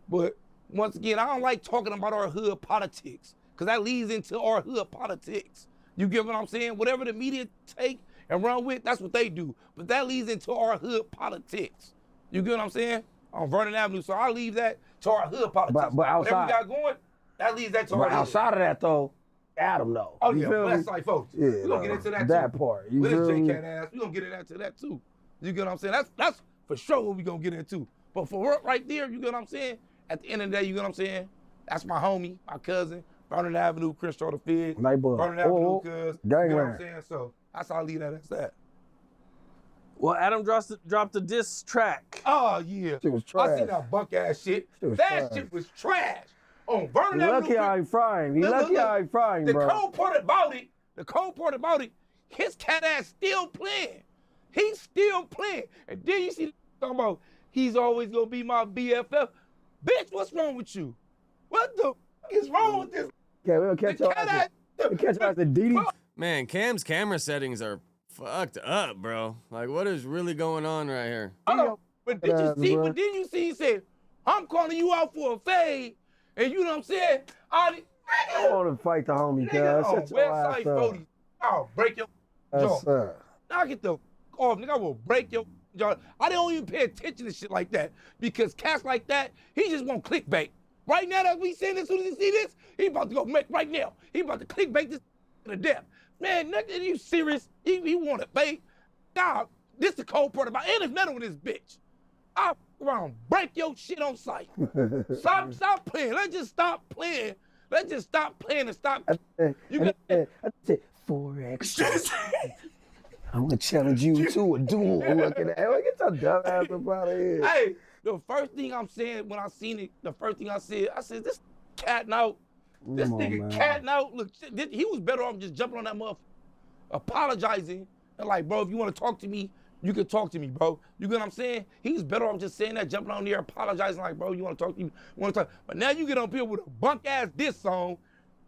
but once again, I don't like talking about our hood politics because that leads into our hood politics. You get what I'm saying? Whatever the media take and run with, that's what they do. But that leads into our hood politics. You get what I'm saying? On Vernon Avenue. So I leave that to our hood politics. But outside, whatever we got going, that leads that to our hood. But outside of that, though, Adam, though. Oh, you yeah, feel West me? Side folks. Yeah, We're going to get into that, that too. part. You With this feel me? J-Cat ass, we're going to get into that, too. You get what I'm saying? That's for sure what we're going to get into. But for right there, you get what I'm saying? At the end of the day, you get what I'm saying? That's my homie, my cousin, Vernon Avenue, Crenshaw the Fig. Neighborhood. Vernon Avenue, Oh, cuz. You get what gangland. I'm saying? So that's how I leave that as that. Well, Adam dropped a diss track. Oh, yeah. Shit was I seen trash. that bunk ass shit. was That trash. shit was trash. On Vernon He Avenue. lucky I ain't frying. He Look, lucky look, I ain't frying, the bro. cold part about it, his cat ass still playing. He's still playing. And then you see talking about he's always gonna be my BFF. Bitch, what's wrong with you? What the fuck is wrong with this? Okay, we'll catch your ass. We'll catch your ass at Didi. Man, Cam's camera settings are fucked up, bro. Like, what is really going on right here? But did you see? But then you see, he said, "I'm calling you out for a fade," and you know what I'm saying? I want to fight the homie, cuz. Nigga, Shut your ass Westside up. 40, I'll break your jaw. That's up. Knock it the off, nigga. I will break your jaw. I don't even pay attention to shit like that because cats like that, he just want clickbait. Right now that we saying this, as soon as he see this, he about to go make right now. He about to clickbait this to death. Man, nigga, you serious? He want to bait? Nah, this the cold part about it. And there's metal in this bitch. I'll around break your shit on sight. Stop playing. Let's just stop playing. Let's just stop playing and stop. You got I said 4X. I'm gonna challenge you to a duel. Look at that. Get your dumb ass up out of here. Hey, the first thing I'm saying when I seen it, the first thing I said, this catting out. This Come on, nigga man. catting out. Look, he was better off just jumping on that motherfucker, apologizing, and like, bro, if you want to talk to me, you can talk to me, bro. You get what I'm saying? He's better off just saying that, jumping on there, apologizing, like, bro, you want to talk to me? Want to talk? But now you get up here with a bunk ass diss song,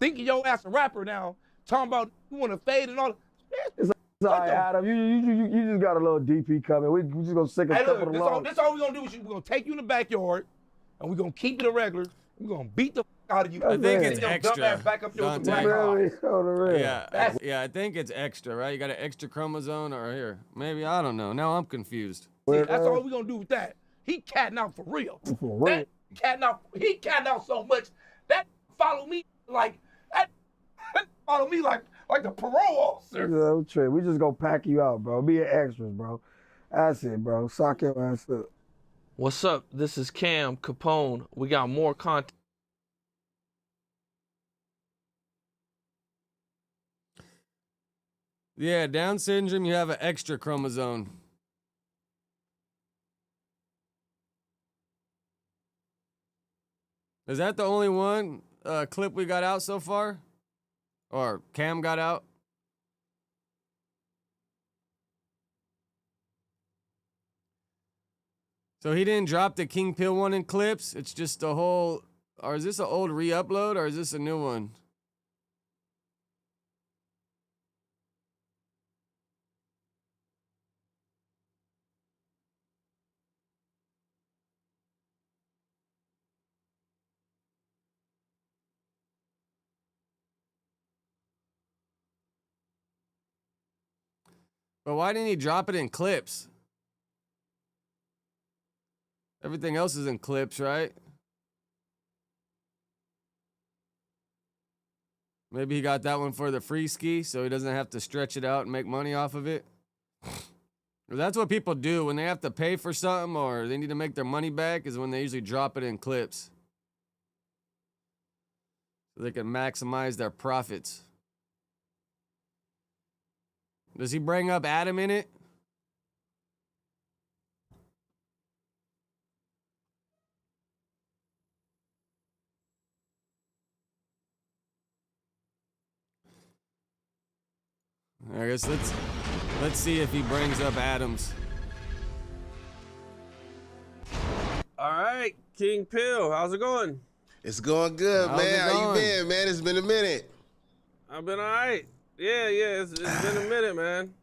thinking your ass a rapper now, talking about you want to fade and all. It's all right, Adam. You just got a little DP coming. We just gonna stick a Hey, couple look, of this lungs. all we're gonna do is we're gonna take you in the backyard, and we're gonna keep it a regular. We're gonna beat the out of you. I think it's Take your dumb extra. ass back up there with the Dante. black eyes. Yeah, I think it's extra, right? You got an extra chromosome or here. Maybe, I don't know. Now I'm confused. See, that's all we're gonna do with that. He catting out for real. For real. He catting out so much that follow me like that follow me like the parole officer. No trip. We just gonna pack you out, bro. Be an extras, bro. That's it, bro. Sock your ass up. What's up? This is Cam Capone. We got more content. Yeah, Down syndrome, you have an extra chromosome. Is that the only one clip we got out so far? Or Cam got out? So he didn't drop the King Pill one in clips? It's just the whole... Or is this an old re-upload or is this a new one? But why didn't he drop it in clips? Everything else is in clips, right? Maybe he got that one for the free ski so he doesn't have to stretch it out and make money off of it. That's what people do when they have to pay for something or they need to make their money back is when they usually drop it in clips. So they can maximize their profits. Does he bring up Adam in it? I guess let's see if he brings up Adams. All right, King Pill, how's it going? It's going good, How's man. it How you going? been, man? It's been a minute. I've been all right. Yeah, it's been a minute, man.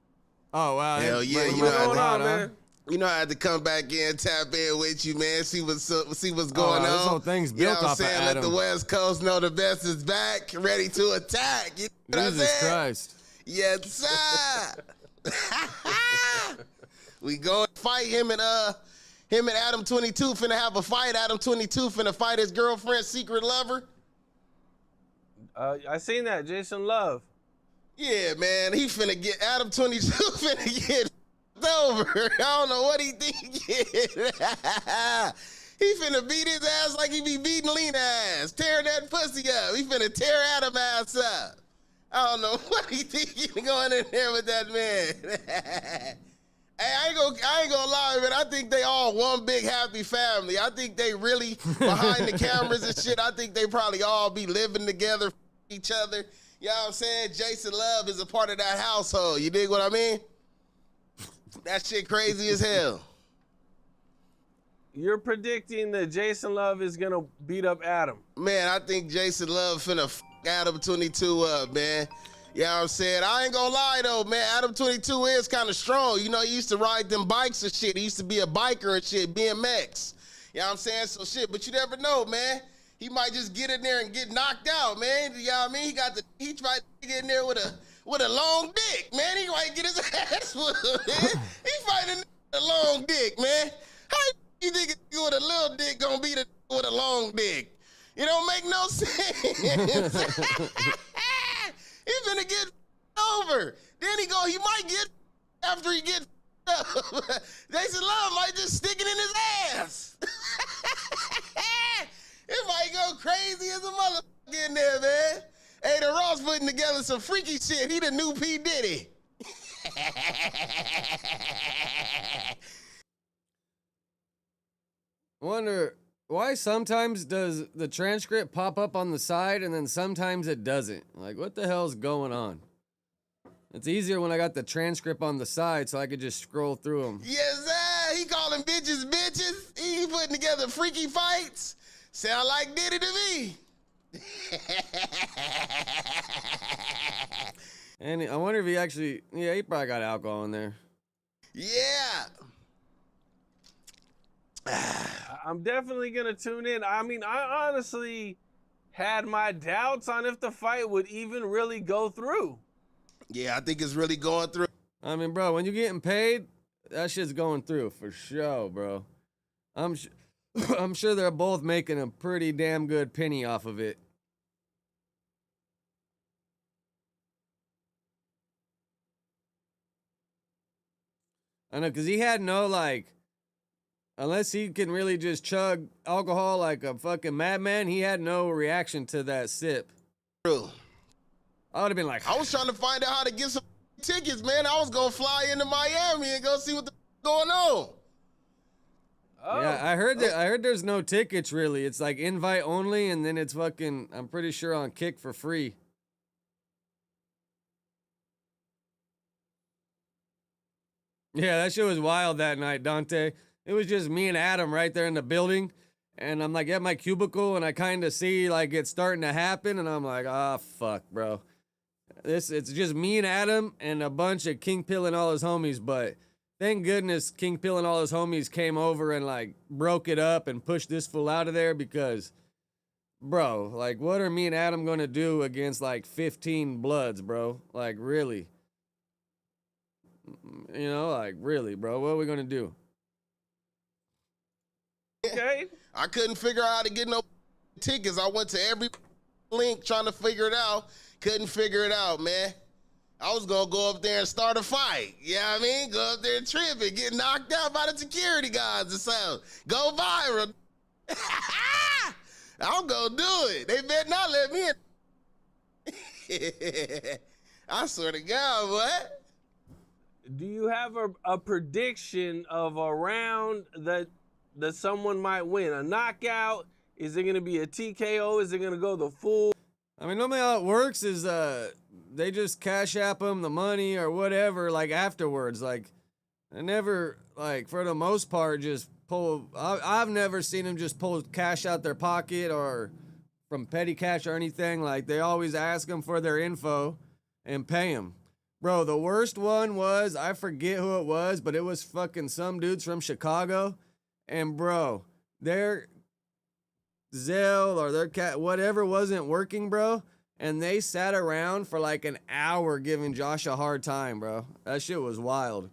Oh, wow. Hell yeah, What's you know going how on, man? You know, I had to come back in, tap in with you, man. See what's going on. This whole thing's You know built what I'm off of saying? Let Adam. the West Coast know the best is back, ready to attack. You know what I'm Jesus saying? Christ. Yes, sir. We go fight him and Adam 22 finna have a fight. Adam 22 finna fight his girlfriend's secret lover. I seen that, Jason Love. Yeah, man, he finna get Adam 22 finna get over. I don't know what he think. He finna beat his ass like he be beating Lena ass, tearing that pussy up. He finna tear Adam ass up. I don't know what he think he going in there with that man. Hey, I ain't gonna lie, man. I think they all one big happy family. I think they really behind the cameras and shit. I think they probably all be living together, each other. You know what I'm saying? Jason Love is a part of that household. You dig what I mean? That shit crazy as hell. You're predicting that Jason Love is gonna beat up Adam. Man, I think Jason Love finna Adam 22 up, man. You know what I'm saying? I ain't gonna lie though, man. Adam 22 is kind of strong. You know, he used to ride them bikes and shit. He used to be a biker and shit, BMX. You know what I'm saying? So shit, but you never know, man. He might just get in there and get knocked out, man. You know what I mean? He tried to get in there with a long dick, man. He might get his ass whooped, man. He fighting a long dick, man. How you think a nigga with a little dick gonna beat a nigga with a long dick? It don't make no sense. He finna get over. Then he might get after he get up. Jason Love might just stick it in his ass. It might go crazy as a motherfucker in there, man. Hey, the Ross putting together some freaky shit. He the new P. Diddy. Wonder why sometimes does the transcript pop up on the side and then sometimes it doesn't? Like, what the hell's going on? It's easier when I got the transcript on the side so I could just scroll through them. Yes, sir. He calling bitches bitches. He putting together freaky fights. Sound like Diddy to me. And I wonder if he actually, yeah, he probably got alcohol in there. Yeah. I'm definitely gonna tune in. I mean, I honestly had my doubts on if the fight would even really go through. Yeah, I think it's really going through. I mean, bro, when you're getting paid, that shit's going through for sure, bro. I'm sure they're both making a pretty damn good penny off of it. I know, because he had no, like, unless he can really just chug alcohol like a fucking madman, he had no reaction to that sip. True. I would have been like, I was trying to find out how to get some tickets, man. I was going to fly into Miami and go see what the going on. Oh. Yeah, I heard there's no tickets really. It's like invite only, and then it's fucking, I'm pretty sure on Kick for free. Yeah, that shit was wild that night, Dante. It was just me and Adam right there in the building. And I'm like at my cubicle and I kind of see like it's starting to happen. And I'm like, ah, fuck, bro. It's just me and Adam and a bunch of King Pill and all his homies. But thank goodness King Pill and all his homies came over and like broke it up and pushed this fool out of there because, bro, like what are me and Adam going to do against like 15 Bloods, bro? Like really? You know, like really, bro, what are we going to do? Okay. I couldn't figure out how to get no tickets. I went to every link trying to figure it out. Couldn't figure it out, man. I was going to go up there and start a fight. You know what I mean? Go up there and trip and get knocked out by the security guards or something. Go viral. I'm going to do it. They better not let me in. I swear to God, what? Do you have a prediction of a round that someone might win? A knockout? Is it going to be a TKO? Is it going to go the full? I mean, normally how it works is they just cash app them the money or whatever, like afterwards. Like, they never, like, for the most part, just pull. I've never seen them just pull cash out their pocket or from petty cash or anything. Like, they always ask them for their info and pay them. Bro, the worst one was, I forget who it was, but it was fucking some dudes from Chicago. And bro, their Zelle or their cat, whatever wasn't working, bro. And they sat around for like an hour giving Josh a hard time, bro. That shit was wild.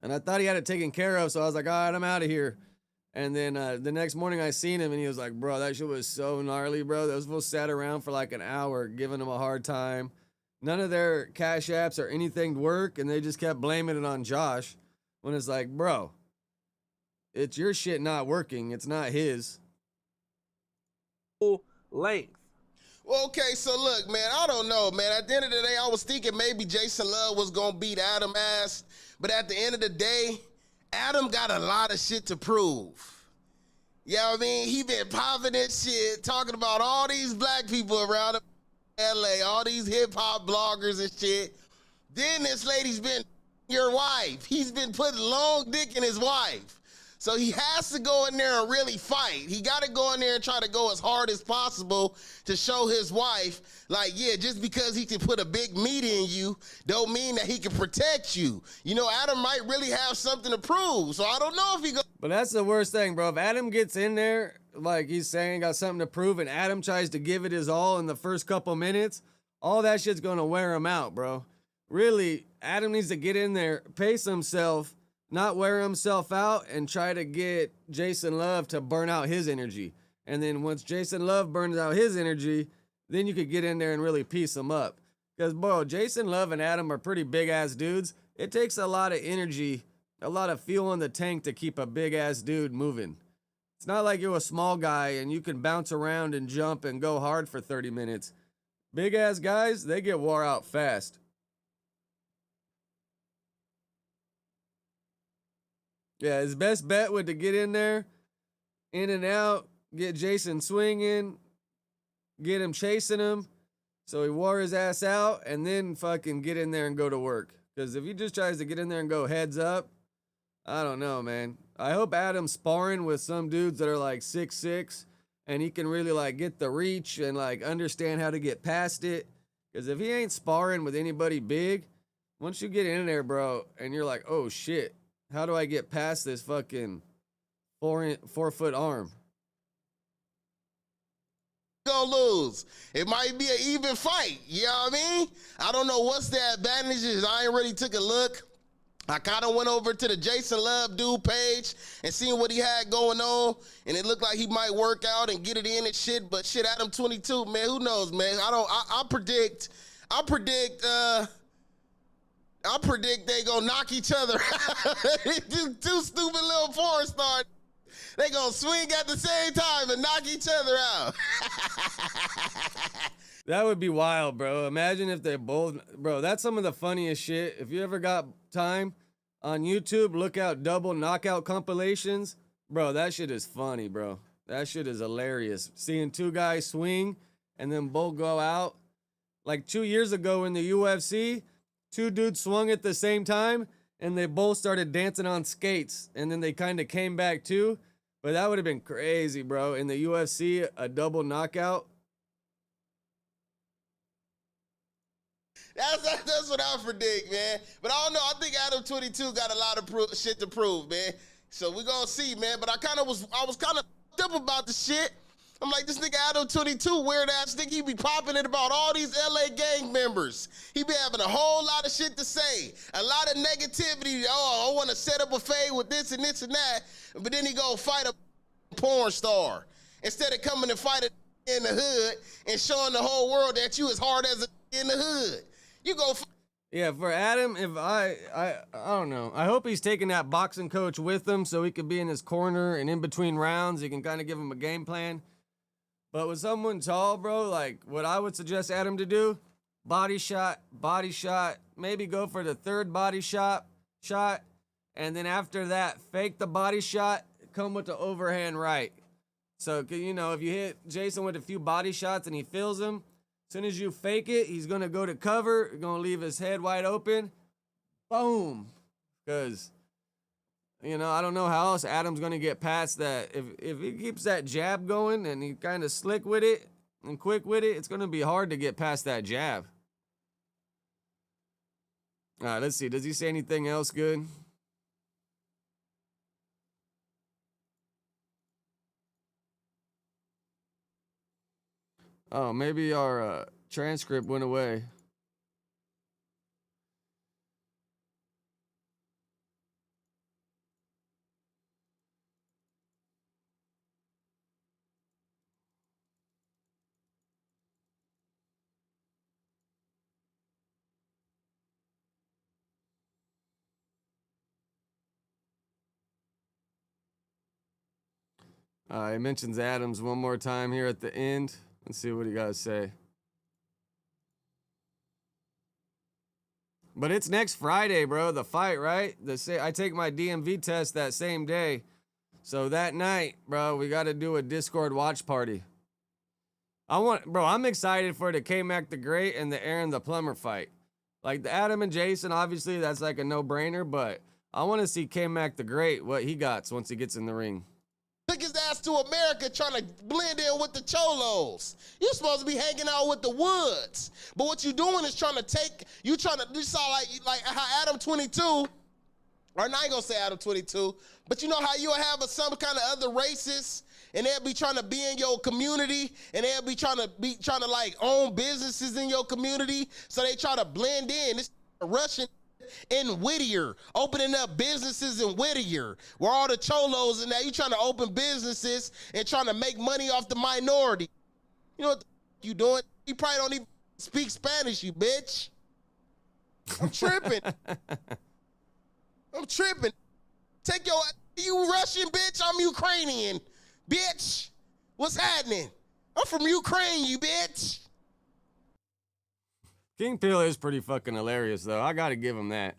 And I thought he had it taken care of, so I was like, all right, I'm out of here. And then the next morning I seen him and he was like, bro, that shit was so gnarly, bro. Those fools sat around for like an hour giving him a hard time. None of their cash apps or anything work, and they just kept blaming it on Josh. When it's like, bro, it's your shit not working. It's not his. Length. Well, okay, so look, man, I don't know, man. At the end of the day, I was thinking maybe Jason Love was going to beat Adam ass. But at the end of the day, Adam got a lot of shit to prove. You know what I mean? He been popping that shit, talking about all these black people around him. LA, all these hip-hop bloggers and shit. Then this lady's been your wife. He's been putting long dick in his wife. So he has to go in there and really fight. He got to go in there and try to go as hard as possible to show his wife, like, yeah, just because he can put a big meat in you don't mean that he can protect you. You know, Adam might really have something to prove. So I don't know if he go. But that's the worst thing, bro. If Adam gets in there, like he's saying, got something to prove, and Adam tries to give it his all in the first couple minutes, all that shit's gonna wear him out, bro. Really, Adam needs to get in there, pace himself, not wear himself out, and try to get Jason Love to burn out his energy. And then once Jason Love burns out his energy, then you could get in there and really piece him up. Because, bro, Jason Love and Adam are pretty big-ass dudes. It takes a lot of energy, a lot of fuel in the tank to keep a big-ass dude moving. It's not like you're a small guy and you can bounce around and jump and go hard for 30 minutes. Big-ass guys, they get wore out fast. Yeah, his best bet would to get in there, in and out, get Jason swinging, get him chasing him, so he wore his ass out, and then fucking get in there and go to work. Because if he just tries to get in there and go heads up, I don't know, man. I hope Adam's sparring with some dudes that are like 6'6", and he can really like get the reach and like understand how to get past it. Because if he ain't sparring with anybody big, once you get in there, bro, and you're like, oh shit, how do I get past this fucking 4-foot arm? Gonna lose. It might be an even fight. You know what I mean? I don't know what's the advantages. I ain't really took a look. I kind of went over to the Jason Love dude page and seen what he had going on, and it looked like he might work out and get it in and shit. But shit, Adam 22, man, who knows, man? I predict they gonna knock each other out. Two stupid little porn stars. They gonna swing at the same time and knock each other out. That would be wild, bro. Imagine if they both, bro, that's some of the funniest shit. If you ever got time on YouTube, look out double knockout compilations. Bro, that shit is funny, bro. That shit is hilarious. Seeing two guys swing and then both go out. Like 2 years ago in the UFC, two dudes swung at the same time and they both started dancing on skates, and then they kind of came back too. But that would have been crazy, bro. In the UFC, a double knockout. That's what I predict, man. But I don't know. I think Adam 22 got a lot of shit to prove, man. So we gonna see, man. But I was kind of up about the shit. I'm like, this nigga Adam 22, weird ass nigga, he be popping it about all these LA gang members. He be having a whole lot of shit to say, a lot of negativity. Oh, I want to set up a fade with this and this and that. But then he go fight a porn star instead of coming and fight it in the hood and showing the whole world that you as hard as in the hood. You go. Yeah, for Adam, if I don't know. I hope he's taking that boxing coach with him so he could be in his corner and in between rounds, he can kind of give him a game plan. But with someone tall, bro, like what I would suggest Adam to do, body shot, maybe go for the third body shot, and then after that, fake the body shot, come with the overhand right. So, you know, if you hit Jason with a few body shots and he feels him, as soon as you fake it, he's going to go to cover, going to leave his head wide open. Boom. Because, you know, I don't know how else Adam's going to get past that. If he keeps that jab going and he kind of slick with it and quick with it, it's going to be hard to get past that jab. All right, let's see. Does he say anything else good? Oh, maybe our transcript went away. He mentions Adams one more time here at the end. Let's see what he got to say. But it's next Friday, bro, the fight, right? I take my DMV test that same day. So that night, bro, we got to do a Discord watch party. I'm excited for the K-Mac the Great and the Aaron the Plumber fight. Like the Adam and Jason, obviously, that's like a no-brainer, but I want to see K-Mac the Great, what he got once he gets in the ring. Took his ass to America trying to blend in with the cholos. You're supposed to be hanging out with the Woods. But what you're doing is you saw like how Adam 22, or I ain't gonna say Adam 22, but you know how you'll have some kind of other races and they'll be trying to be in your community and they'll be trying to like own businesses in your community. So they try to blend in. This Russian in Whittier, opening up businesses in Whittier, where all the cholos and now you trying to open businesses and trying to make money off the minority. You know what you doing? You probably don't even speak Spanish, you bitch. I'm tripping. I'm tripping. You Russian bitch, I'm Ukrainian. Bitch, what's happening? I'm from Ukraine, you bitch. King Peel is pretty fucking hilarious, though. I gotta give him that.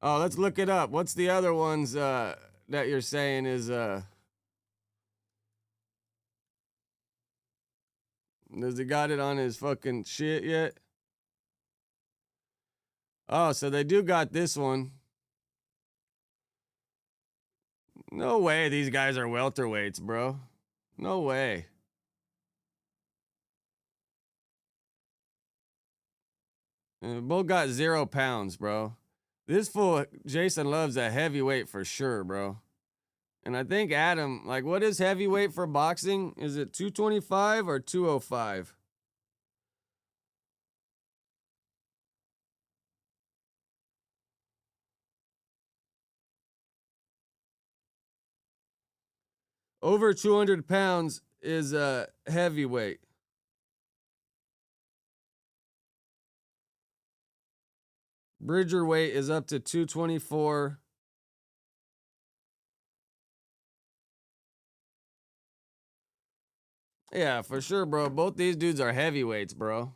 Oh, let's look it up. What's the other ones that you're saying is does he got it on his fucking shit yet? Oh, so they do got this one. No way these guys are welterweights, bro. No way. Both got 0 pounds, bro. This fool, Jason loves a heavyweight for sure, bro. And I think Adam, like, what is heavyweight for boxing? Is it 225 or 205? Over 200 pounds is a heavyweight. Bridger weight is up to 224. Yeah, for sure, bro. Both these dudes are heavyweights, bro.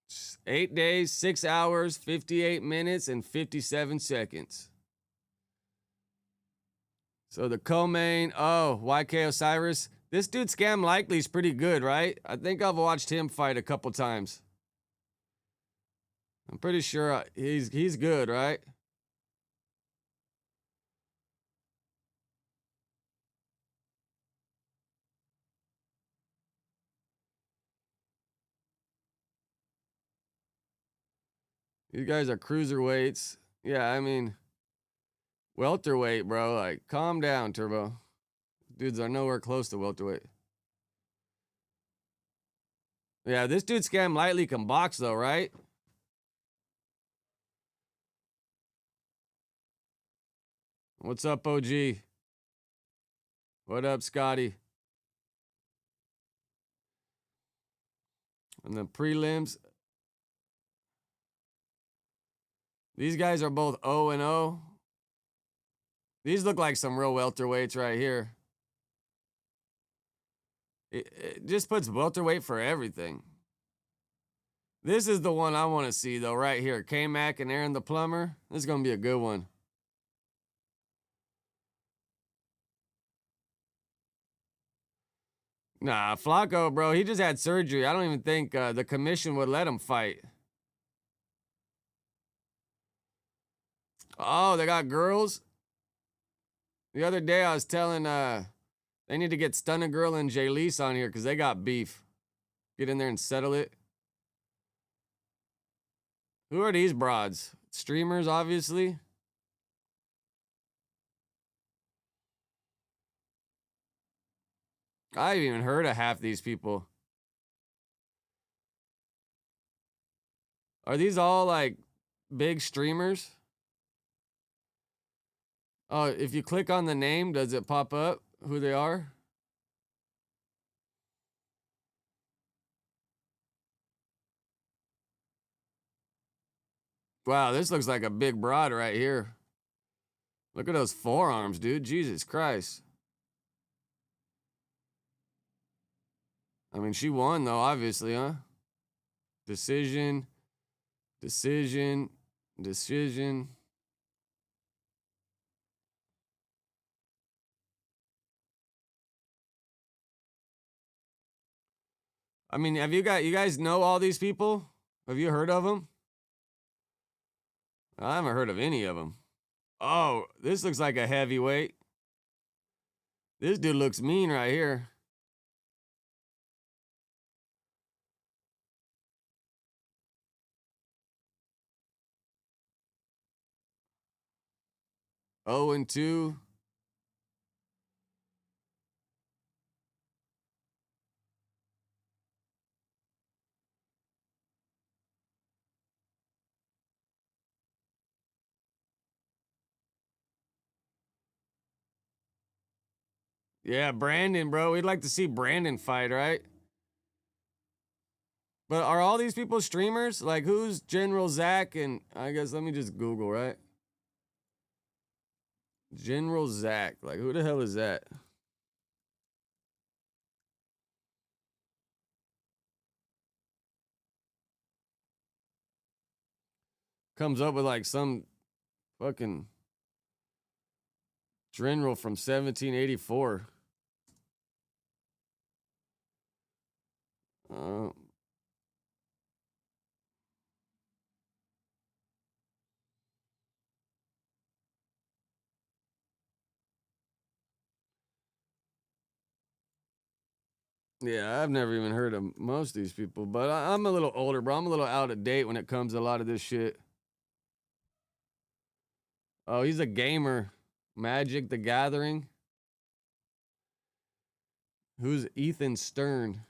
Just 8 days, 6 hours, 58 minutes, and 57 seconds. So the co-main, YK Osiris. This dude Scam Likely is pretty good, right? I think I've watched him fight a couple times. I'm pretty sure he's good, right? These guys are cruiserweights. Yeah, I mean, welterweight, bro. Like, calm down, Turbo. Dudes are nowhere close to welterweight. Yeah, this dude Scam Lightly can box, though, right? What's up, OG? What up, Scotty? And the prelims. These guys are both 0-0. These look like some real welterweights right here. It just puts welterweight for everything. This is the one I want to see, though, right here. K-Mac and Aaron the Plumber. This is going to be a good one. Nah, Flacco, bro, he just had surgery. I don't even think the commission would let him fight. Oh, they got girls? The other day I was telling, they They need to get Stunna Girl and J-Lise on here because they got beef. Get in there and settle it. Who are these broads? Streamers, obviously. I haven't even heard of half these people. Are these all like big streamers? Oh, if you click on the name, does it pop up who they are? Wow, this looks like a big broad right here. Look at those forearms, dude. Jesus Christ. I mean, she won, though, obviously, huh? Decision. Decision. Decision. I mean, have you guys know all these people? Have you heard of them? I haven't heard of any of them. Oh, this looks like a heavyweight. This dude looks mean right here. Oh, and 2. Yeah, Brandon, bro. We'd like to see Brandon fight, right? But are all these people streamers? Like, who's General Zach? And I guess let me just Google, right? General Zach. Like, who the hell is that? Comes up with like some fucking general from 1784. Yeah, I've never even heard of most of these people, but I'm a little older, bro. I'm a little out of date when it comes to a lot of this shit. Oh, he's a gamer. Magic the Gathering. Who's Ethan Stern?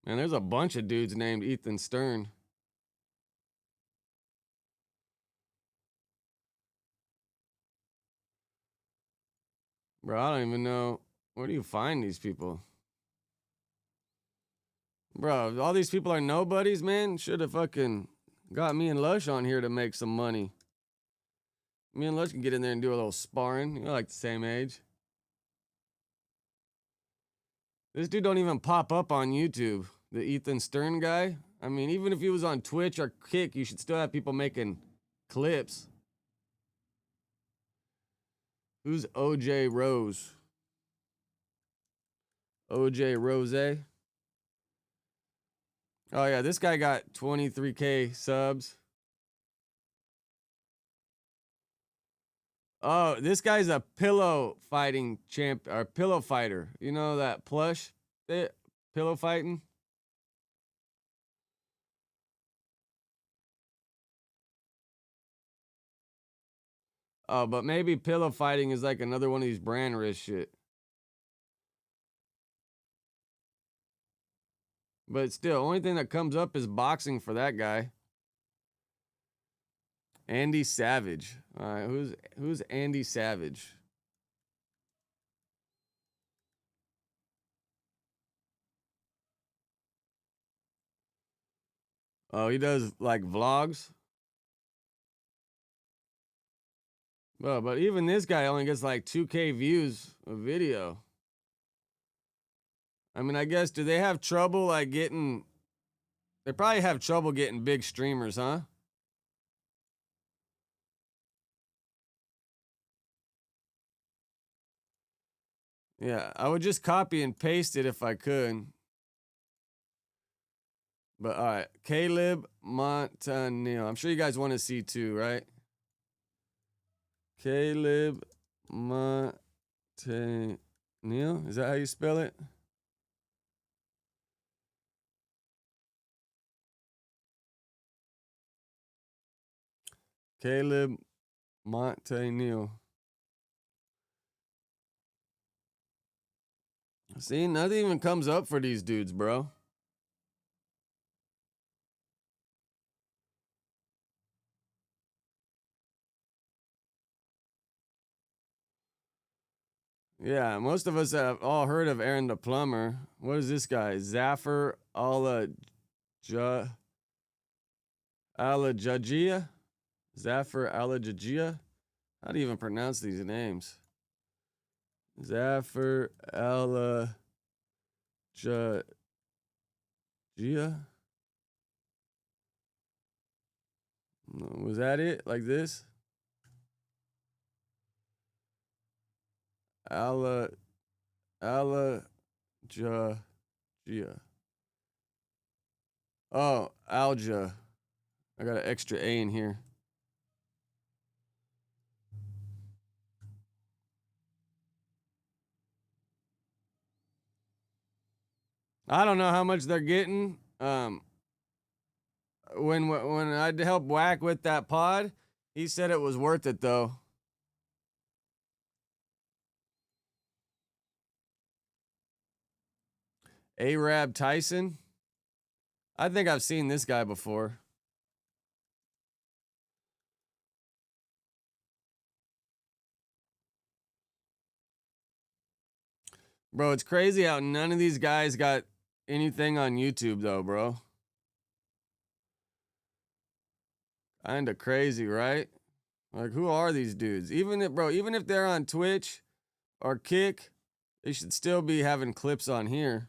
Man, there's a bunch of dudes named Ethan Stern. Bro, I don't even know. Where do you find these people? Bro, all these people are nobodies, man. Should have fucking got me and Lush on here to make some money. Me and Lush can get in there and do a little sparring. You're like the same age. This dude don't even pop up on YouTube. The Ethan Stern guy. I mean, even if he was on Twitch or Kick, you should still have people making clips. Who's OJ Rose? OJ Rose? Oh, yeah, this guy got 23K subs. Oh, this guy's a pillow fighting champ or pillow fighter. You know that plush pillow fighting? Oh, but maybe pillow fighting is like another one of these brand risk shit. But still, only thing that comes up is boxing for that guy. Andy Savage. All right, who's Andy Savage? Oh, he does like vlogs. Well, but even this guy only gets like 2K views a video. I mean, I guess, do they have trouble like getting... They probably have trouble getting big streamers, huh? Yeah, I would just copy and paste it if I could. But all right, Caleb Montanil. I'm sure you guys want to see too, right? Caleb Montanil. Is that how you spell it? Caleb Montanil. See, nothing even comes up for these dudes, bro. Yeah, most of us have all heard of Aaron the Plumber. What is this guy? Zafar Alajajia? Zafar Alajajia? How do you even pronounce these names? Zafar Alajajia? Was that it? Like this? Alajajia. Oh, Alja. I got an extra A in here. I don't know how much they're getting. When I helped Whack with that pod, he said it was worth it though. Arab Tyson. I think I've seen this guy before. Bro, it's crazy how none of these guys got anything on YouTube though, bro. Kinda crazy, right? Like, who are these dudes? Even if they're on Twitch or Kick, they should still be having clips on here.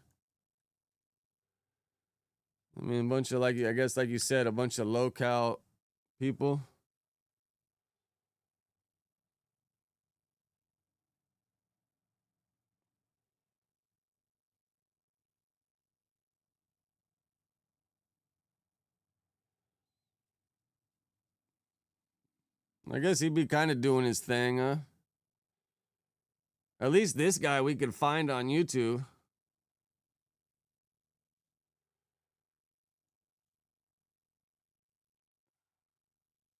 I mean, a bunch of, like, I guess, like you said, a bunch of local people. I guess he'd be kind of doing his thing, huh? At least this guy we could find on YouTube.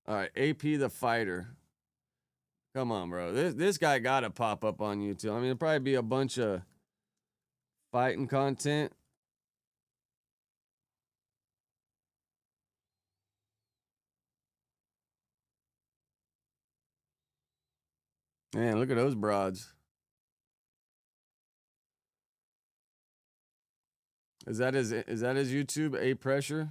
All right, AP the Fighter. Come on, bro. This guy got to pop up on YouTube. I mean, it'll probably be a bunch of fighting content. Man, look at those broads. Is that his YouTube? A Pressure?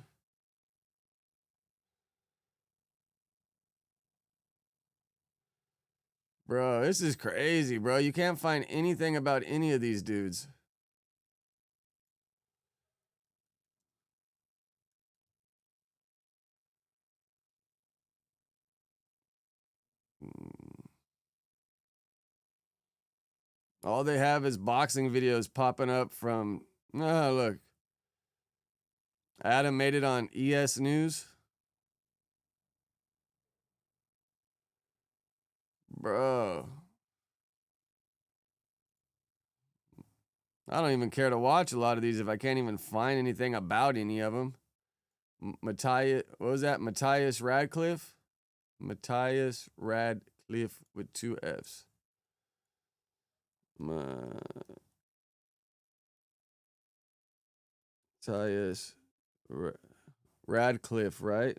Bro, this is crazy, bro. You can't find anything about any of these dudes. All they have is boxing videos popping up from, look. Adam made it on ES News. Bro. I don't even care to watch a lot of these if I can't even find anything about any of them. Matthias, what was that? Matthias Radcliffe? Matthias Radcliffe with 2 F's. Matthias Radcliffe, right?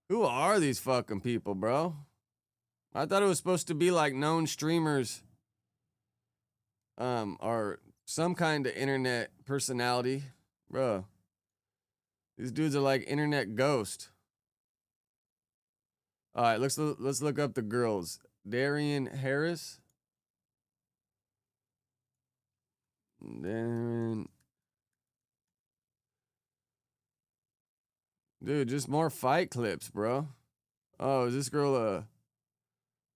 Who are these fucking people, bro? I thought it was supposed to be like known streamers, or some kind of internet personality, bro. These dudes are like internet ghost. All right, let's look up the girls. Darian Harris. Darren Dude, just more fight clips, bro. Oh, is this girl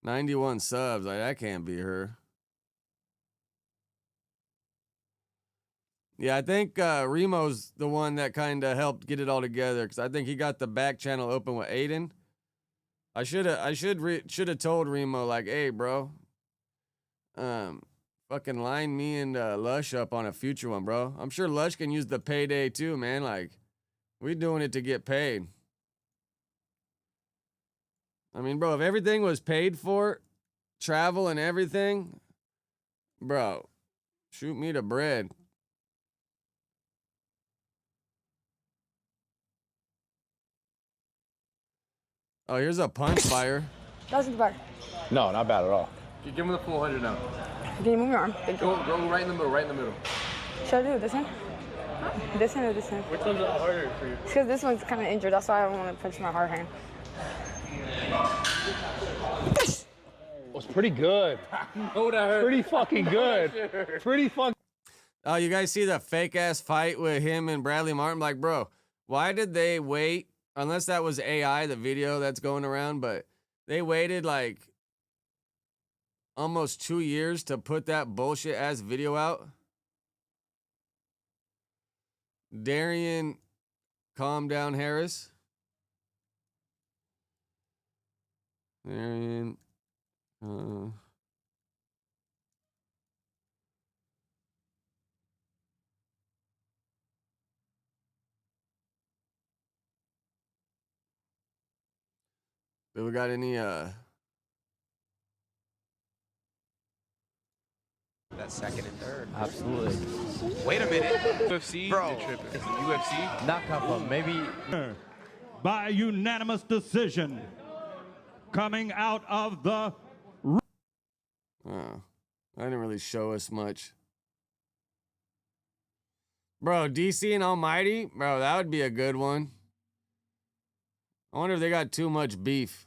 91 subs? Like, that can't be her. Yeah, I think Remo's the one that kind of helped get it all together because I think he got the back channel open with Aiden. I should have told Remo like, hey, bro, fucking line me and Lush up on a future one, bro. I'm sure Lush can use the payday too, man. Like, we doing it to get paid. I mean, bro, if everything was paid for, travel and everything, bro, shoot me the bread. Oh, here's a punch fire. That wasn't bad. No, not bad at all. You give him the full 100 now. Can you move your arm? Thank you. Go right in the middle, right in the middle. Should I do this one? This one or this one? Which one's harder for you? Because this one's kind of injured. That's why I don't want to punch my hard hand. Was pretty good. Oh, that hurt. Pretty fucking good. Pretty fucking. Oh, you guys see the fake ass fight with him and Bradley Martin? Like, bro, why did they wait? Unless that was AI, the video that's going around, but they waited like almost 2 years to put that bullshit ass video out. Darian, calm down, Harris. Darian, do we got any That second and third. Absolutely. Wait a minute. UFC? Bro. Is it UFC? Not couple, maybe. By unanimous decision, coming out of the. Oh, I didn't really show us much. Bro, DC and Almighty? Bro, that would be a good one. I wonder if they got too much beef.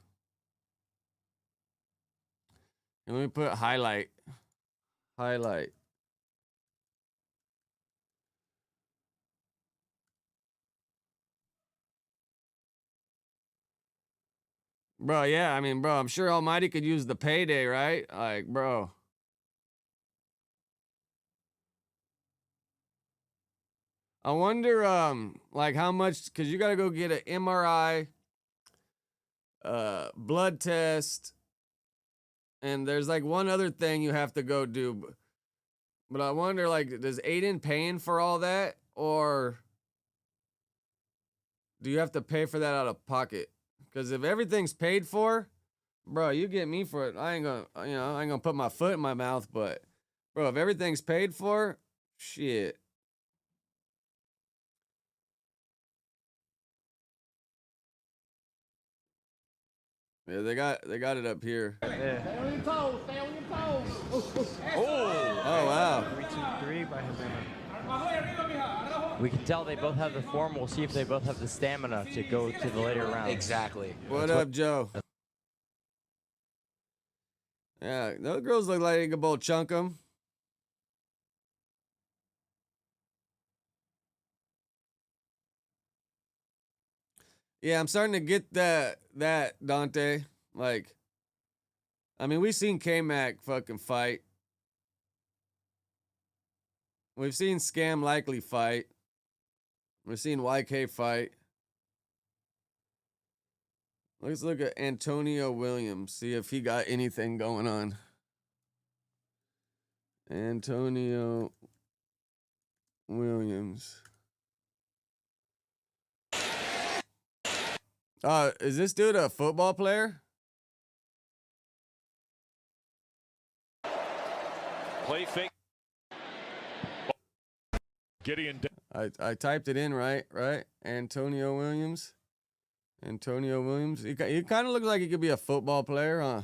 And let me put highlight. Highlight. Bro, yeah, I mean, bro, I'm sure Almighty could use the payday, right? Like, bro. I wonder, like how much, because you got to go get an MRI, blood test, and there's like one other thing you have to go do. But I wonder, like, does Aiden paying for all that, or do you have to pay for that out of pocket? Because if everything's paid for, bro, you get me for it. I ain't gonna, I ain't gonna put my foot in my mouth, but, bro, if everything's paid for, shit. Yeah, they got it up here. Yeah. Stay on your toes. Stay on your toes. Oh, wow. 3-2-3 by Havana. We can tell they both have the form. We'll see if they both have the stamina to go to the later rounds. Exactly. What up, Joe? Yeah, those girls look like they could both chunk them. Yeah, I'm starting to get that Dante. Like, I mean, we've seen K-Mac fucking fight. We've seen Scam Likely fight. We've seen YK fight. Let's look at Antonio Williams, see if he got anything going on. Antonio Williams. Is this dude a football player? Play fake. Gideon. I typed it in right? Antonio Williams. Antonio Williams. He kind of looks like he could be a football player, huh?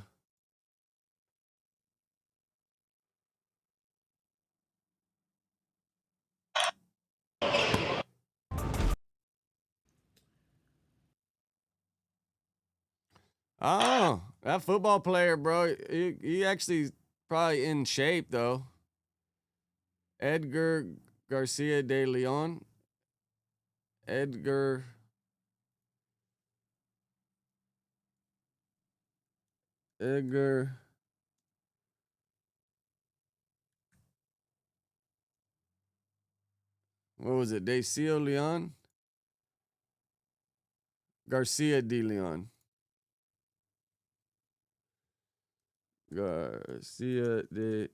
Oh, that football player, bro. He actually probably in shape, though. Edgar Garcia de Leon. Edgar Edgar. What was it? Decio Leon? Garcia de Leon. Garcia de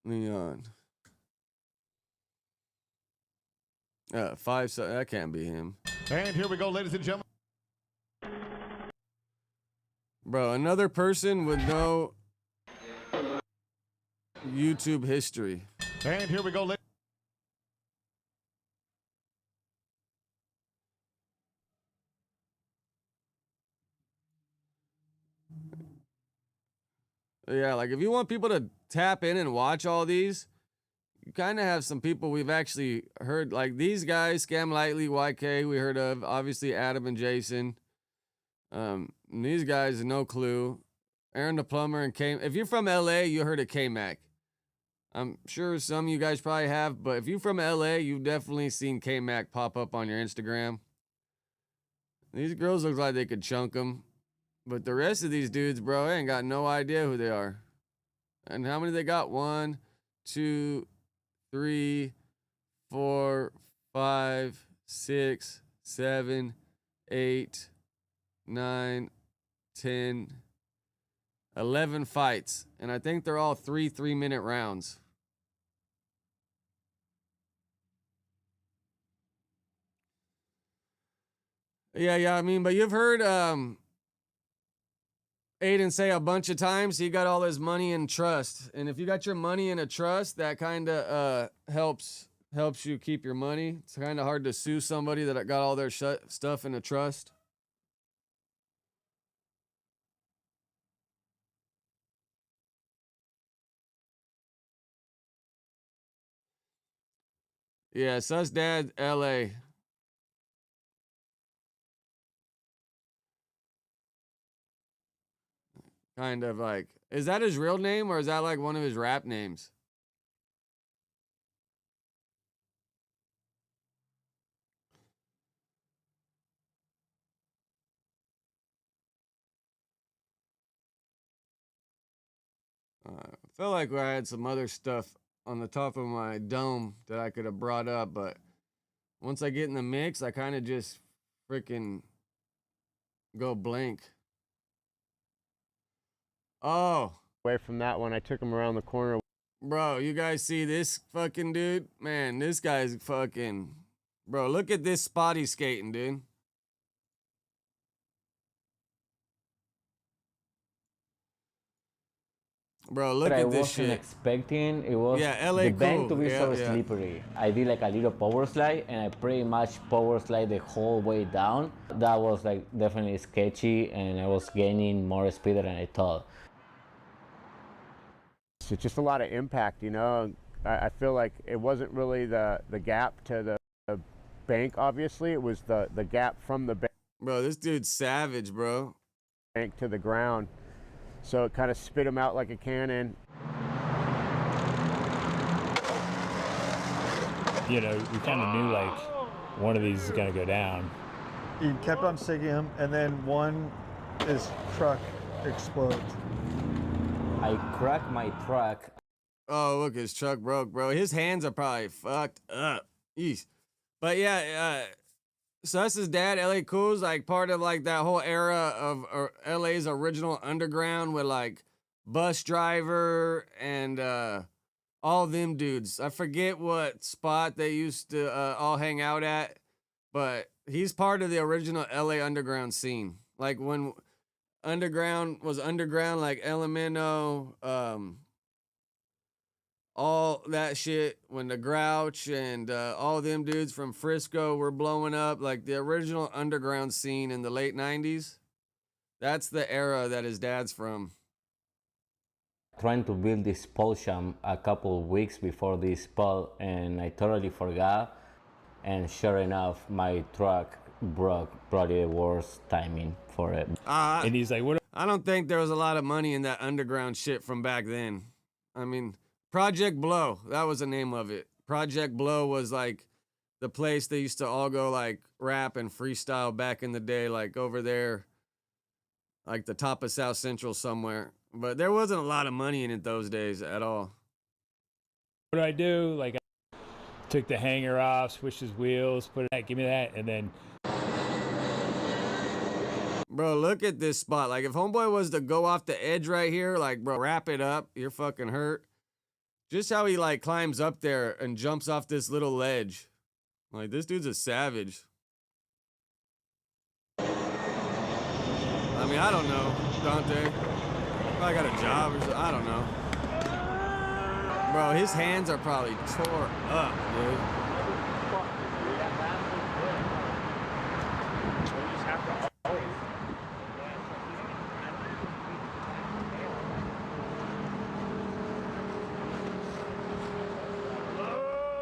Leon. 5. So that can't be him. And here we go, ladies and gentlemen. Bro, another person with no YouTube history. And here we go, Yeah, like if you want people to tap in and watch all these, you kind of have some people we've actually heard, like these guys, Scam Lightly, YK, we heard of, obviously Adam and Jason. And these guys, no clue. Aaron the Plumber and K. If you're from LA, you heard of K-Mac. I'm sure some of you guys probably have, but if you're from LA, you've definitely seen K-Mac pop up on your Instagram. These girls look like they could chunk them. But the rest of these dudes, bro, I ain't got no idea who they are. And how many they got? 1, 2, 3, 4, 5, 6, 7, 8, 9, 10, 11 fights. And I think they're all 3-3-minute rounds. Yeah, I mean, but you've heard Aiden say a bunch of times he got all his money in trust. And if you got your money in a trust, that kind of helps you keep your money. It's kind of hard to sue somebody that got all their stuff in a trust. Yeah, Sus Dad, LA. Kind of like, is that his real name or is that like one of his rap names? I feel like I had some other stuff on the top of my dome that I could have brought up, but once I get in the mix, I kind of just freaking go blank. Oh. Away from that one, I took him around the corner. Bro, you guys see this fucking dude? Man, this guy's fucking... Bro, look at this spot he's skating, dude. Bro, look at this shit. I wasn't expecting. It was LA the bank to cool. be so slippery. I did like a little power slide, and I pretty much power slide the whole way down. That was like definitely sketchy, and I was gaining more speed than I thought. It's just a lot of impact, you know. I feel like it wasn't really the gap to the bank, obviously. It was the gap from the bank. Bro, this dude's savage, bro. Bank to the ground. So it kind of spit him out like a cannon. You know, we kind of knew like one of these is going to go down. He kept on sticking him, and then his truck explodes. I cracked my truck. Oh, look, his truck broke, bro. His hands are probably fucked up. Yeesh. But yeah, so that's his dad, LA Cool's like part of like that whole era of LA's original underground with like Bus Driver and all them dudes. I forget what spot they used to all hang out at, but he's part of the original LA underground scene. Like when underground was underground, like Elemento, all that shit, when the Grouch and all them dudes from Frisco were blowing up, like the original underground scene in the late 90s. That's the era that his dad's from. Trying to build this pole sham a couple of weeks before this spot, and I totally forgot. And sure enough, my truck broke. Probably the worst timing for it. And he's like, "What?" I don't think there was a lot of money in that underground shit from back then. I mean, Project Blow, that was the name of it. Project Blow was like the place they used to all go like rap and freestyle back in the day, like over there like the top of South Central somewhere. But there wasn't a lot of money in it those days at all. What do I do? Like, I took the hanger off, switched his wheels, put it, give me that, and then. Bro, look at this spot. Like, if homeboy was to go off the edge right here, like, bro, wrap it up, you're fucking hurt. Just how he, like, climbs up there and jumps off this little ledge. Like, this dude's a savage. I mean, I don't know, Dante. Probably got a job or something. I don't know. Bro, his hands are probably tore up, dude.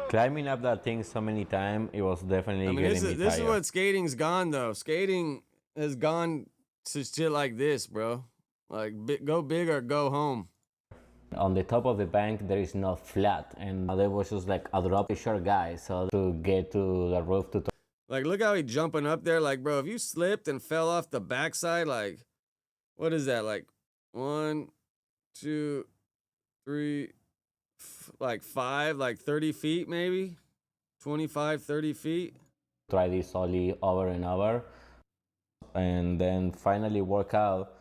Climbing up that thing so many times, it was definitely getting me tired. This is what skating's gone, though. Skating has gone to shit like this, bro. Like, go big or go home. On the top of the bank, there is no flat, and there was just like a drop short guy, so to get to the roof to. Like, look how he jumping up there. Like, bro, if you slipped and fell off the backside, like, what is that? Like, 1, 2, 3, like 5, like 30 feet maybe? 25, 30 feet? Try this ollie over and over, and then finally work out.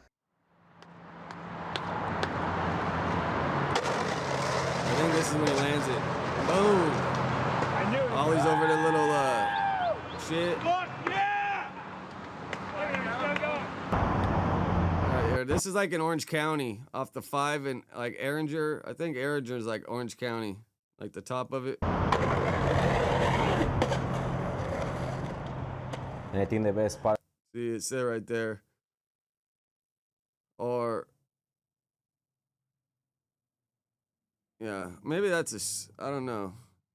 I think this is when he lands it. Boom! Ollie's over the little, shit. Right here. This is like in Orange County, off the 5 and like Erringer. I think Erringer is like Orange County, like the top of it. And I think the best part. See, it said right there. Or, yeah, maybe that's I don't know.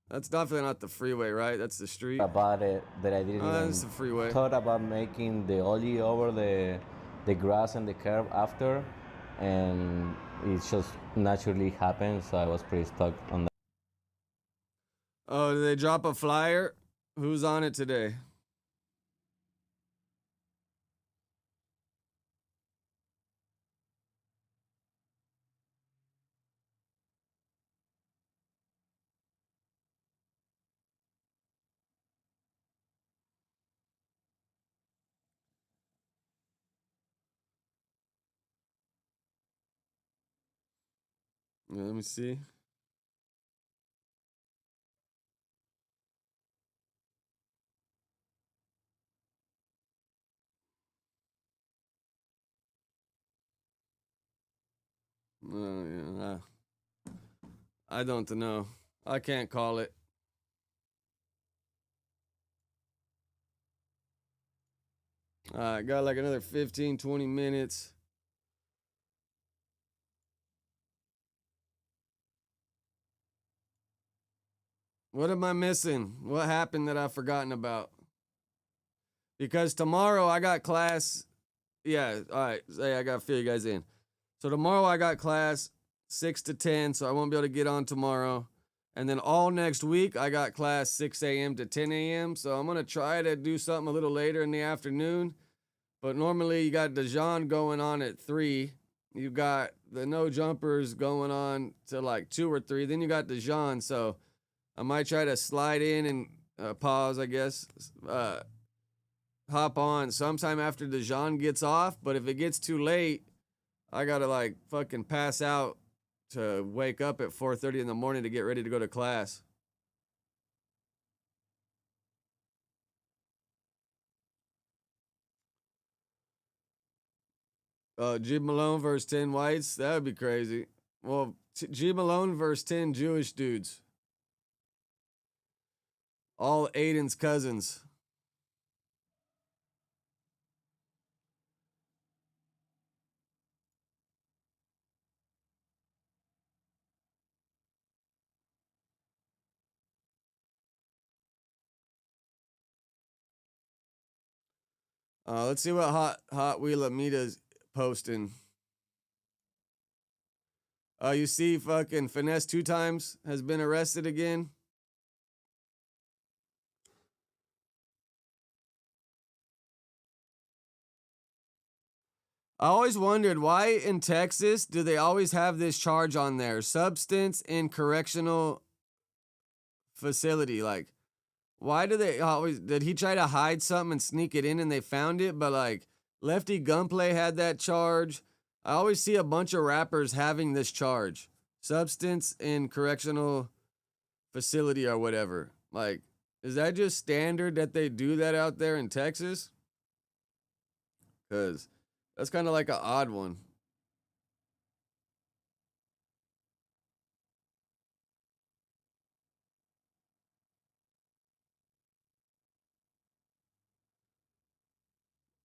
That's definitely not the freeway, right? That's the street. About it that I didn't that's the freeway. Thought about making the ollie over the grass and the curve after, and it just naturally happened, so I was pretty stoked on that. Oh, did they drop a flyer? Who's on it today? Yeah, let me see. Yeah, I don't know. I can't call it. All right, got like another 15, 20 minutes. What am I missing? What happened that I've forgotten about? Because tomorrow I got class. Yeah, all right. Say I got to fill you guys in. So tomorrow I got class 6 to 10, so I won't be able to get on tomorrow. And then all next week I got class 6 a.m. to 10 a.m. So I'm going to try to do something a little later in the afternoon. But normally you got Dijon going on at 3. You got the no jumpers going on to like 2 or 3. Then you got Dijon. So I might try to slide in and pause, I guess. Hop on sometime after Dijon gets off. But if it gets too late, I got to like fucking pass out to wake up at 4:30 in the morning to get ready to go to class. G Malone versus 10 whites. That would be crazy. Well, G Malone versus 10 Jewish dudes. All Aiden's cousins. Let's see what Hot Wheel Amita's posting. You see fucking Finesse 2 times has been arrested again. I always wondered why in Texas do they always have this charge on there? Substance in correctional facility. Like, why do they always, did he try to hide something and sneak it in and they found it? But like, Lefty Gunplay had that charge. I always see a bunch of rappers having this charge. Substance in correctional facility or whatever. Like, is that just standard that they do that out there in Texas? Because that's kind of like an odd one.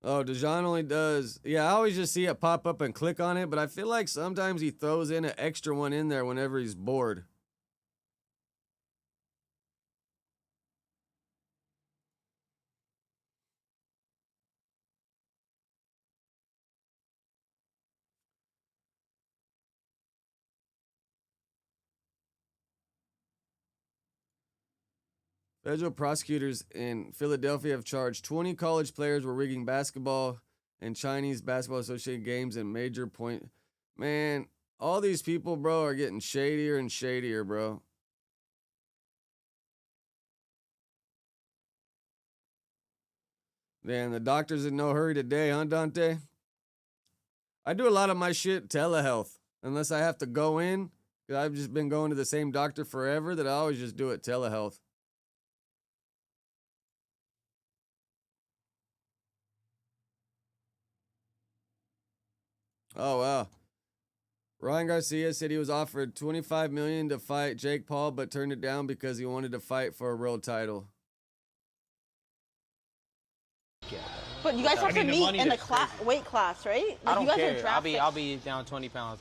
Oh, Dejan only does. Yeah, I always just see it pop up and click on it, but I feel like sometimes he throws in an extra one in there whenever he's bored. Federal prosecutors in Philadelphia have charged 20 college players were rigging basketball and Chinese Basketball Association games in major point. Man, all these people, bro, are getting shadier and shadier, bro. Man, the doctor's in no hurry today, huh, Dante? I do a lot of my shit telehealth, unless I have to go in. Cause I've just been going to the same doctor forever that I always just do it telehealth. Oh wow. Ryan Garcia said he was offered $25 million to fight Jake Paul, but turned it down because he wanted to fight for a world title. But you guys have to meet in the weight class, right? Like, I don't you guys care. Are drafted. I'll be down 20 pounds.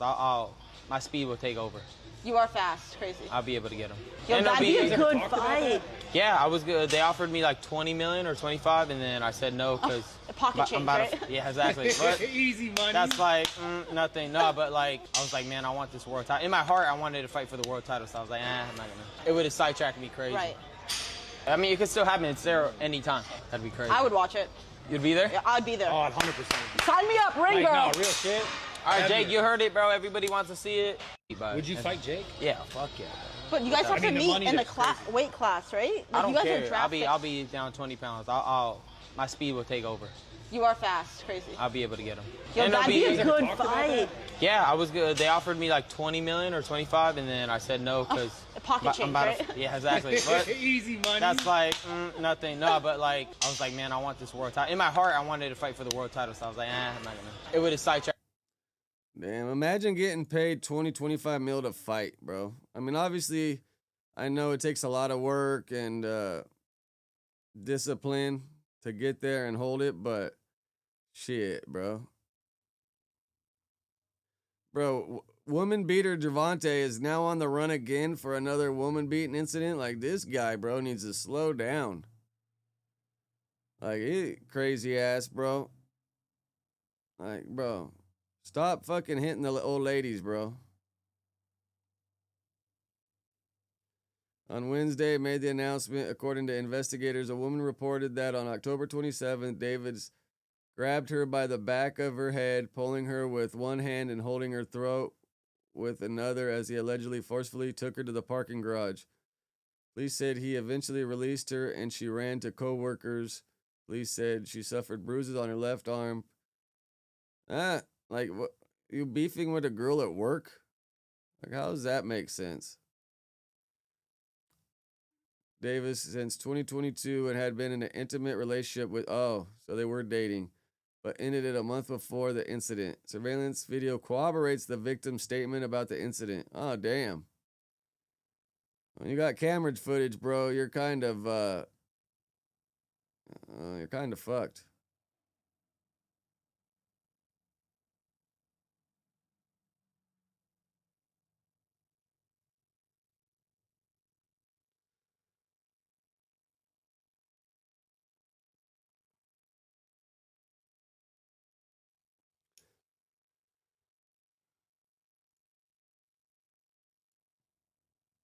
My speed will take over. You are fast, crazy. I'll be able to get him. Yo, that'd be a good fight. Yeah, I was good. They offered me like 20 million or 25, and then I said no because pocket change, right? Yeah, exactly. But easy money. That's like nothing. No, but like I was like, man, I want this world title. In my heart, I wanted to fight for the world title, so I was like, I'm not gonna. It would have sidetracked me crazy. Right. I mean, it could still happen. It's there anytime. That'd be crazy. I would watch it. You'd be there? Yeah, I'd be there. Oh, 100%. Sign me up, ring girl. No, real shit. All right, Jake, you heard it, bro. Everybody wants to see it. Would you fight Jake? Yeah, fuck yeah. But you guys have to meet in the weight class, right? Like, I don't you guys care. Are drafted. I'll be down 20 pounds. My speed will take over. You are fast, crazy. I'll be able to get him. Yo, that'd be a good fight. Yeah, I was good. They offered me like 20 million or 25, and then I said no because pocket change, right? Yeah, exactly. But easy money. That's like nothing. No, but like I was like, man, I want this world title. In my heart, I wanted to fight for the world title, so I was like, I'm not gonna. It would have sidetracked. Damn, imagine getting paid 25 mil to fight, bro. I mean, obviously, I know it takes a lot of work and discipline to get there and hold it, but shit, bro. Bro, woman beater Javante is now on the run again for another woman beating incident. Like, this guy, bro, needs to slow down. Like, crazy ass, bro. Like, bro, stop fucking hitting the old ladies, bro. On Wednesday, it made the announcement. According to investigators, a woman reported that on October 27th, Davids grabbed her by the back of her head, pulling her with one hand and holding her throat with another as he allegedly forcefully took her to the parking garage. Police said he eventually released her and she ran to co-workers. Police said she suffered bruises on her left arm. Like, what? You beefing with a girl at work? Like, how does that make sense? Davis, since 2022, and had been in an intimate relationship with, so they were dating, but ended it a month before the incident. Surveillance video corroborates the victim's statement about the incident. Oh, damn. When you got camera footage, bro, you're kind of fucked.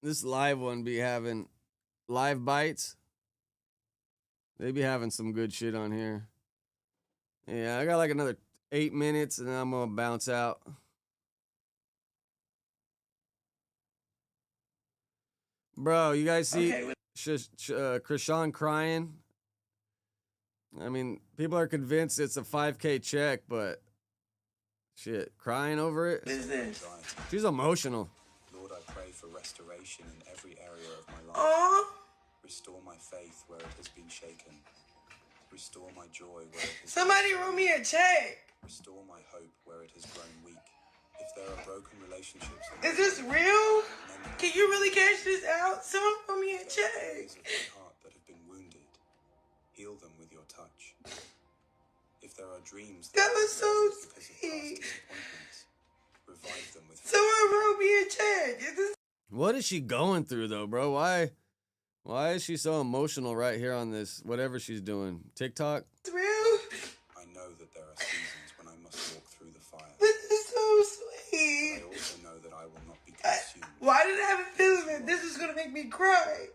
This live one be having live bites. They be having some good shit on here. Yeah, I got like another 8 minutes, and then I'm gonna bounce out. Bro, you guys see Krishan crying? I mean, people are convinced it's a 5K check, but shit, crying over it? What is this? She's emotional. Lord, I pray for restoration in every area of my life. Aww. Restore my faith where it has been shaken. Restore my joy where it has Somebody wrote me a check. Restore my hope where it has grown weak. If there are broken relationships... Is this real? Can you really cash this out? Someone wrote me a check. Areas of my heart that have been wounded, heal them with your touch. If there are dreams that was so sweet. Revive them with... Someone wrote me a check. Is this... What is she going through, though, bro? Why is she so emotional right here on this, whatever she's doing? TikTok? It's real? I know that there are seasons when I must walk through the fire. This is so sweet. I also know that I will not be consumed. Why did I have a feeling that this is going to make me cry?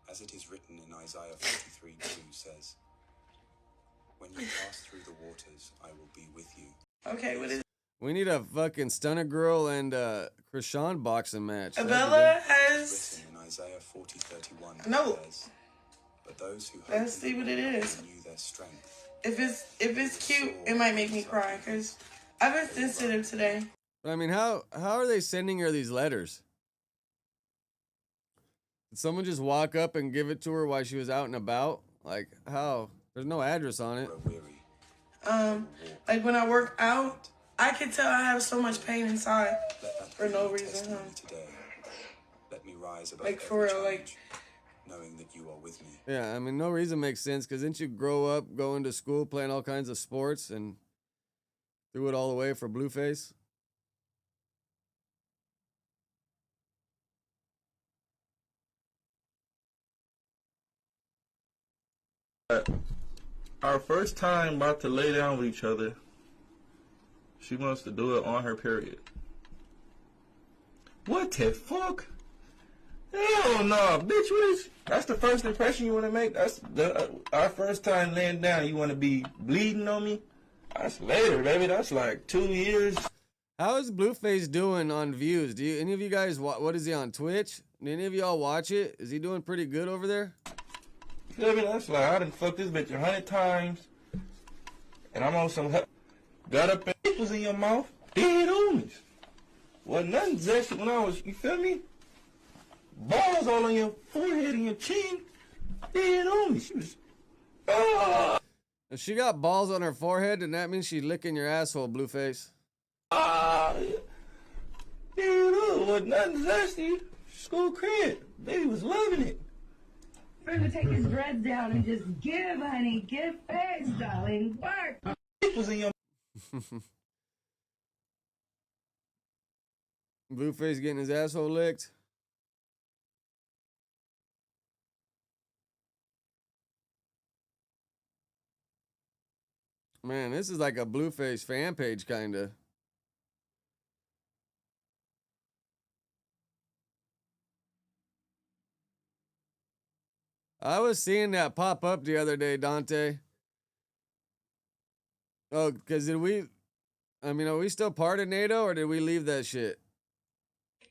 As it is written in Isaiah 43:2 says, when you pass through the waters, I will be with you. Okay, what is... We need a fucking Stunner Girl and Krishan boxing match. Abella has... In Isaiah 40:31 No. says, but those who Let's see what it is. renew their strength. If it's cute, it might make me cry because I've been sensitive today. I mean, how are they sending her these letters? Did someone just walk up and give it to her while she was out and about? Like, how? There's no address on it. Like when I work out, I can tell I have so much pain inside for no reason, huh? Today. Let me rise above like for real, like knowing that you are with me. Yeah, I mean, no reason makes sense because didn't you grow up going to school playing all kinds of sports and threw it all away for Blueface? Our first time about to lay down with each other, she wants to do it on her period. What the fuck? Hell no, bitch. That's the first impression you want to make? That's our first time laying down. You want to be bleeding on me? That's later, baby. That's like 2 years. How is Blueface doing on views? Any of you guys, what is he on Twitch? Do any of y'all watch it? Is he doing pretty good over there? Feel me? That's like, I done fucked this bitch 100 times. And I'm on some help. Got up and was in your mouth. Dead homies. Wasn't nothing zesty when I was, you feel me? Balls all on your forehead and your chin. Dead homies. She was, If she got balls on her forehead, then that means she's licking your asshole, Blueface. Dude, wasn't nothing zesty. School cred. Baby was loving it. For him to take his dreads down and just give, honey, give face, darling, work. Was in your Blueface getting his asshole licked. Man, this is like a Blueface fan page, kinda. I was seeing that pop up the other day, Dante. Oh, because are we still part of NATO or did we leave that shit?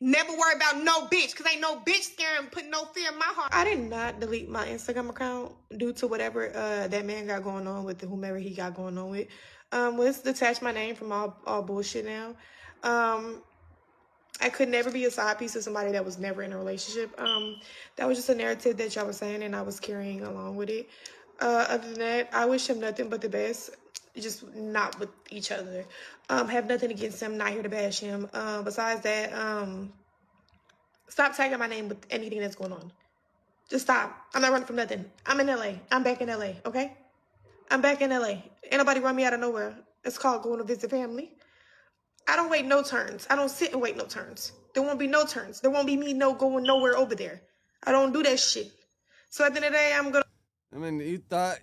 Never worry about no bitch, because ain't no bitch scaring putting no fear in my heart. I did not delete my Instagram account due to whatever that man got going on with whomever he got going on with. Let's detach my name from all bullshit now. I could never be a side piece of somebody that was never in a relationship. That was just a narrative that y'all was saying, and I was carrying along with it. Other than that, I wish him nothing but the best. Just not with each other. Have nothing against him, not here to bash him. Besides that, stop tagging my name with anything that's going on. Just stop. I'm not running from nothing. I'm in LA. I'm back in LA, okay? I'm back in LA. Ain't nobody run me out of nowhere. It's called going to visit family. I don't wait no turns. I don't sit and wait no turns. There won't be no turns. There won't be me going nowhere over there. I don't do that shit. So at the end of the day, I'm gonna... I mean, you thought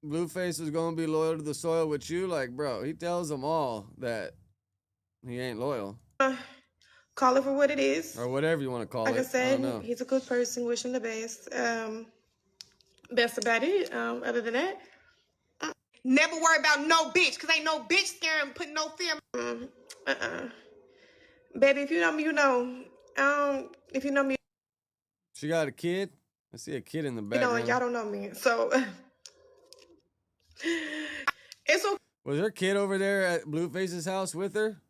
Blueface was going to be loyal to the soil with you? Like, bro, he tells them all that he ain't loyal. Call it for what it is. Or whatever you want to call like it. I said, don't know. he's a good person. Wish him the best. Best about it. Other than that, Never worry about no bitch, because ain't no bitch scaring, putting no fear. Baby, if you know me, you know. If you know me, She got a kid? I see a kid in the you know, background. and y'all don't know me. So, it's okay. Was her kid over there at Blueface's house with her?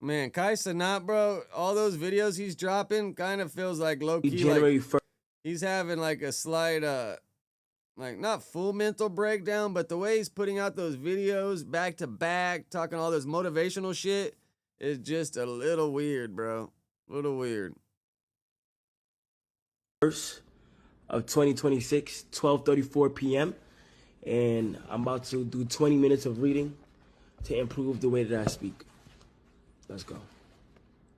Man, Kai Cenat, bro, all those videos he's dropping kind of feels like low-key, January like 1st. he's having like a slight, like not full mental breakdown, but the way he's putting out those videos back to back, talking all this motivational shit is just a little weird, bro. A little weird. Of 2026, 12:34 p.m. And I'm about to do 20 minutes of reading to improve the way that I speak. Let's go.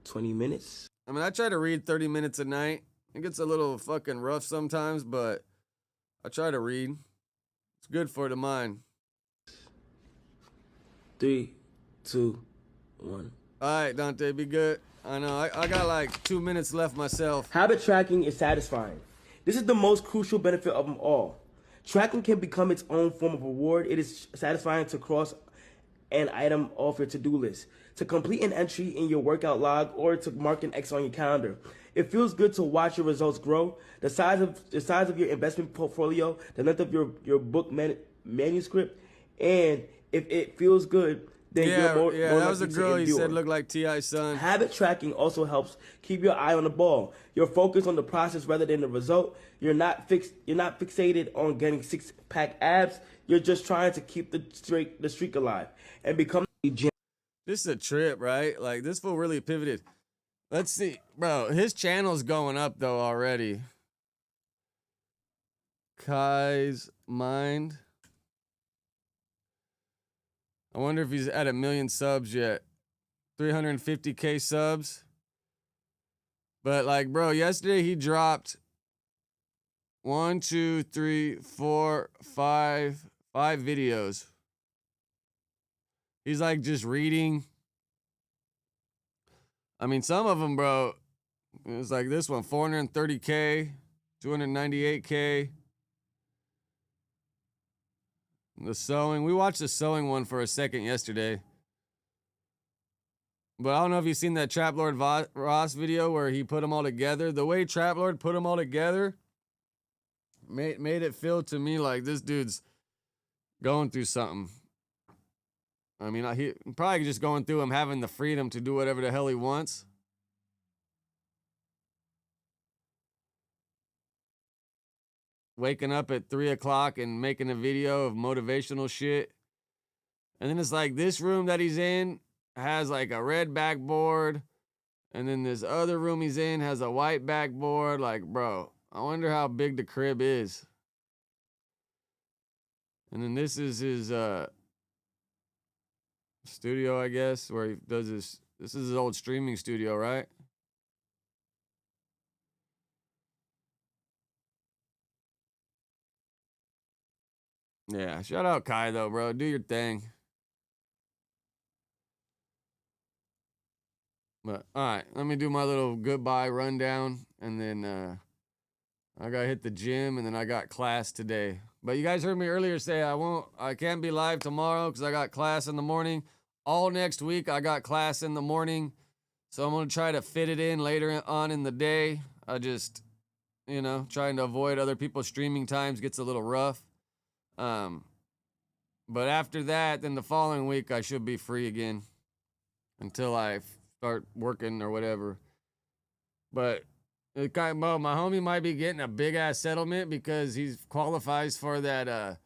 20 minutes. I mean, I try to read 30 minutes a night. It gets a little fucking rough sometimes, but I try to read. It's good for the mind. 3, 2, 1. All right, Dante, be good. I know, I got like 2 minutes left myself. Habit tracking is satisfying. This is the most crucial benefit of them all. Tracking can become its own form of reward. It is satisfying to cross an item off your to-do list, to complete an entry in your workout log, or to mark an X on your calendar. It feels good to watch your results grow. The size of your investment portfolio, the length of your book manuscript, and if it feels good, then you're more that was a likely to girl he endure. said looked like T.I.'s son. Habit tracking also helps keep your eye on the ball. You're focused on the process rather than the result. You're not fixated on getting six-pack abs. You're just trying to keep the streak alive and become a gym. This is a trip, right? Like, this fool really pivoted. Let's see. Bro, his channel's going up, though, already. Kai's Mind. I wonder if he's at 1 million subs yet. 350K subs. But, like, bro, yesterday he dropped 5 videos. He's, like, just reading. I mean, some of them, bro, it was like this one, 430K, 298K. The sewing. We watched the sewing one for a second yesterday. But I don't know if you've seen that Trap Lord Ross video where he put them all together. The way Trap Lord put them all together made it feel to me like this dude's going through something. I mean, he probably just going through him having the freedom to do whatever the hell he wants. Waking up at 3 o'clock and making a video of motivational shit. And then it's like this room that he's in has like a red backboard. And then this other room he's in has a white backboard. Like, bro, I wonder how big the crib is. And then this is his studio, I guess, where he does this. This is his old streaming studio, right? Yeah, shout out Kai, though, bro. Do your thing. But, all right, let me do my little goodbye rundown, and then I got to hit the gym, and then I got class today. But you guys heard me earlier say I can't be live tomorrow because I got class in the morning. All next week, I got class in the morning, so I'm going to try to fit it in later on in the day. I just, trying to avoid other people's streaming times gets a little rough. But after that, then the following week, I should be free again until I start working or whatever. But my homie might be getting a big ass settlement because he qualifies for that. I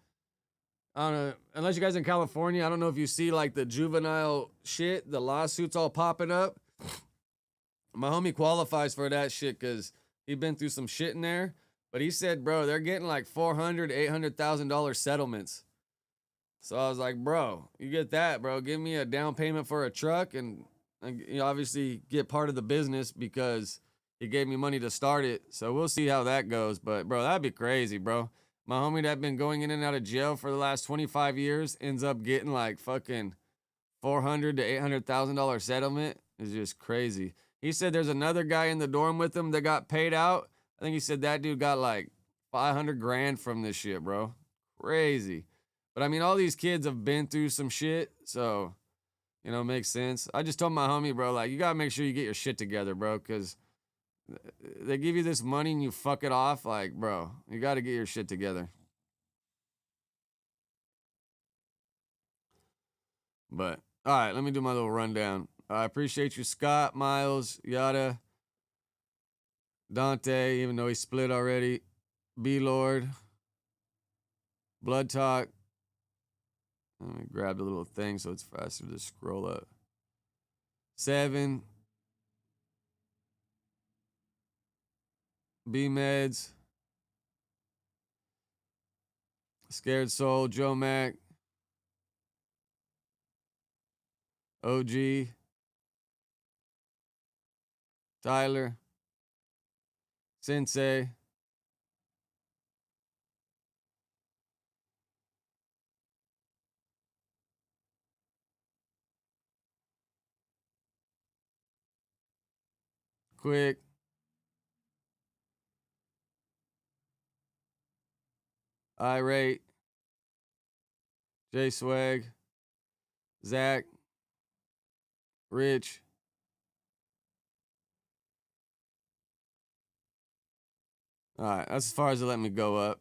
don't know. Unless you guys in California, I don't know if you see like the juvenile shit, the lawsuits all popping up. My homie qualifies for that shit because he been through some shit in there. But he said, bro, they're getting like $400,000 to $800,000 settlements. So I was like, bro, you get that, bro. Give me a down payment for a truck and obviously get part of the business because he gave me money to start it. So we'll see how that goes. But, bro, that'd be crazy, bro. My homie that been going in and out of jail for the last 25 years ends up getting like fucking $400,000 to $800,000 settlement. Is just crazy. He said there's another guy in the dorm with him that got paid out. I think he said that dude got like 500 grand from this shit, bro. Crazy. But I mean, all these kids have been through some shit, so, you know, makes sense. I just told my homie, bro, like, you gotta make sure you get your shit together, bro, because they give you this money and you fuck it off. Like, bro, you gotta get your shit together. But, all right, let me do my little rundown. I appreciate you, Scott, Miles, Yada, Dante, even though he split already, B-Lord, Blood Talk. Let me grab the little thing so it's faster to scroll up. 7. B-Meds. Scared Soul, Joe Mac. OG. Tyler. Sensei. Quick. Irate. J Swag. Zach. Rich. All right, that's as far as they let me go up.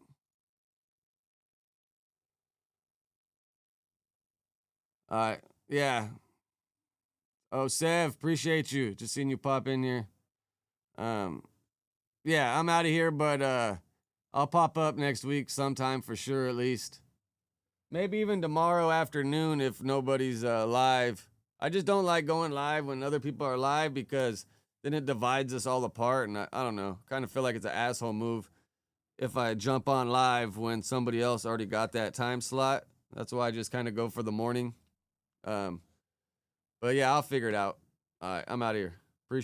All right, yeah. Oh, Sev, appreciate you. Just seeing you pop in here. Yeah, I'm out of here, but I'll pop up next week sometime for sure, at least. Maybe even tomorrow afternoon if nobody's live. I just don't like going live when other people are live because then it divides us all apart, and I don't know. Kind of feel like it's an asshole move if I jump on live when somebody else already got that time slot. That's why I just kind of go for the morning. But yeah, I'll figure it out. All right, I'm out of here.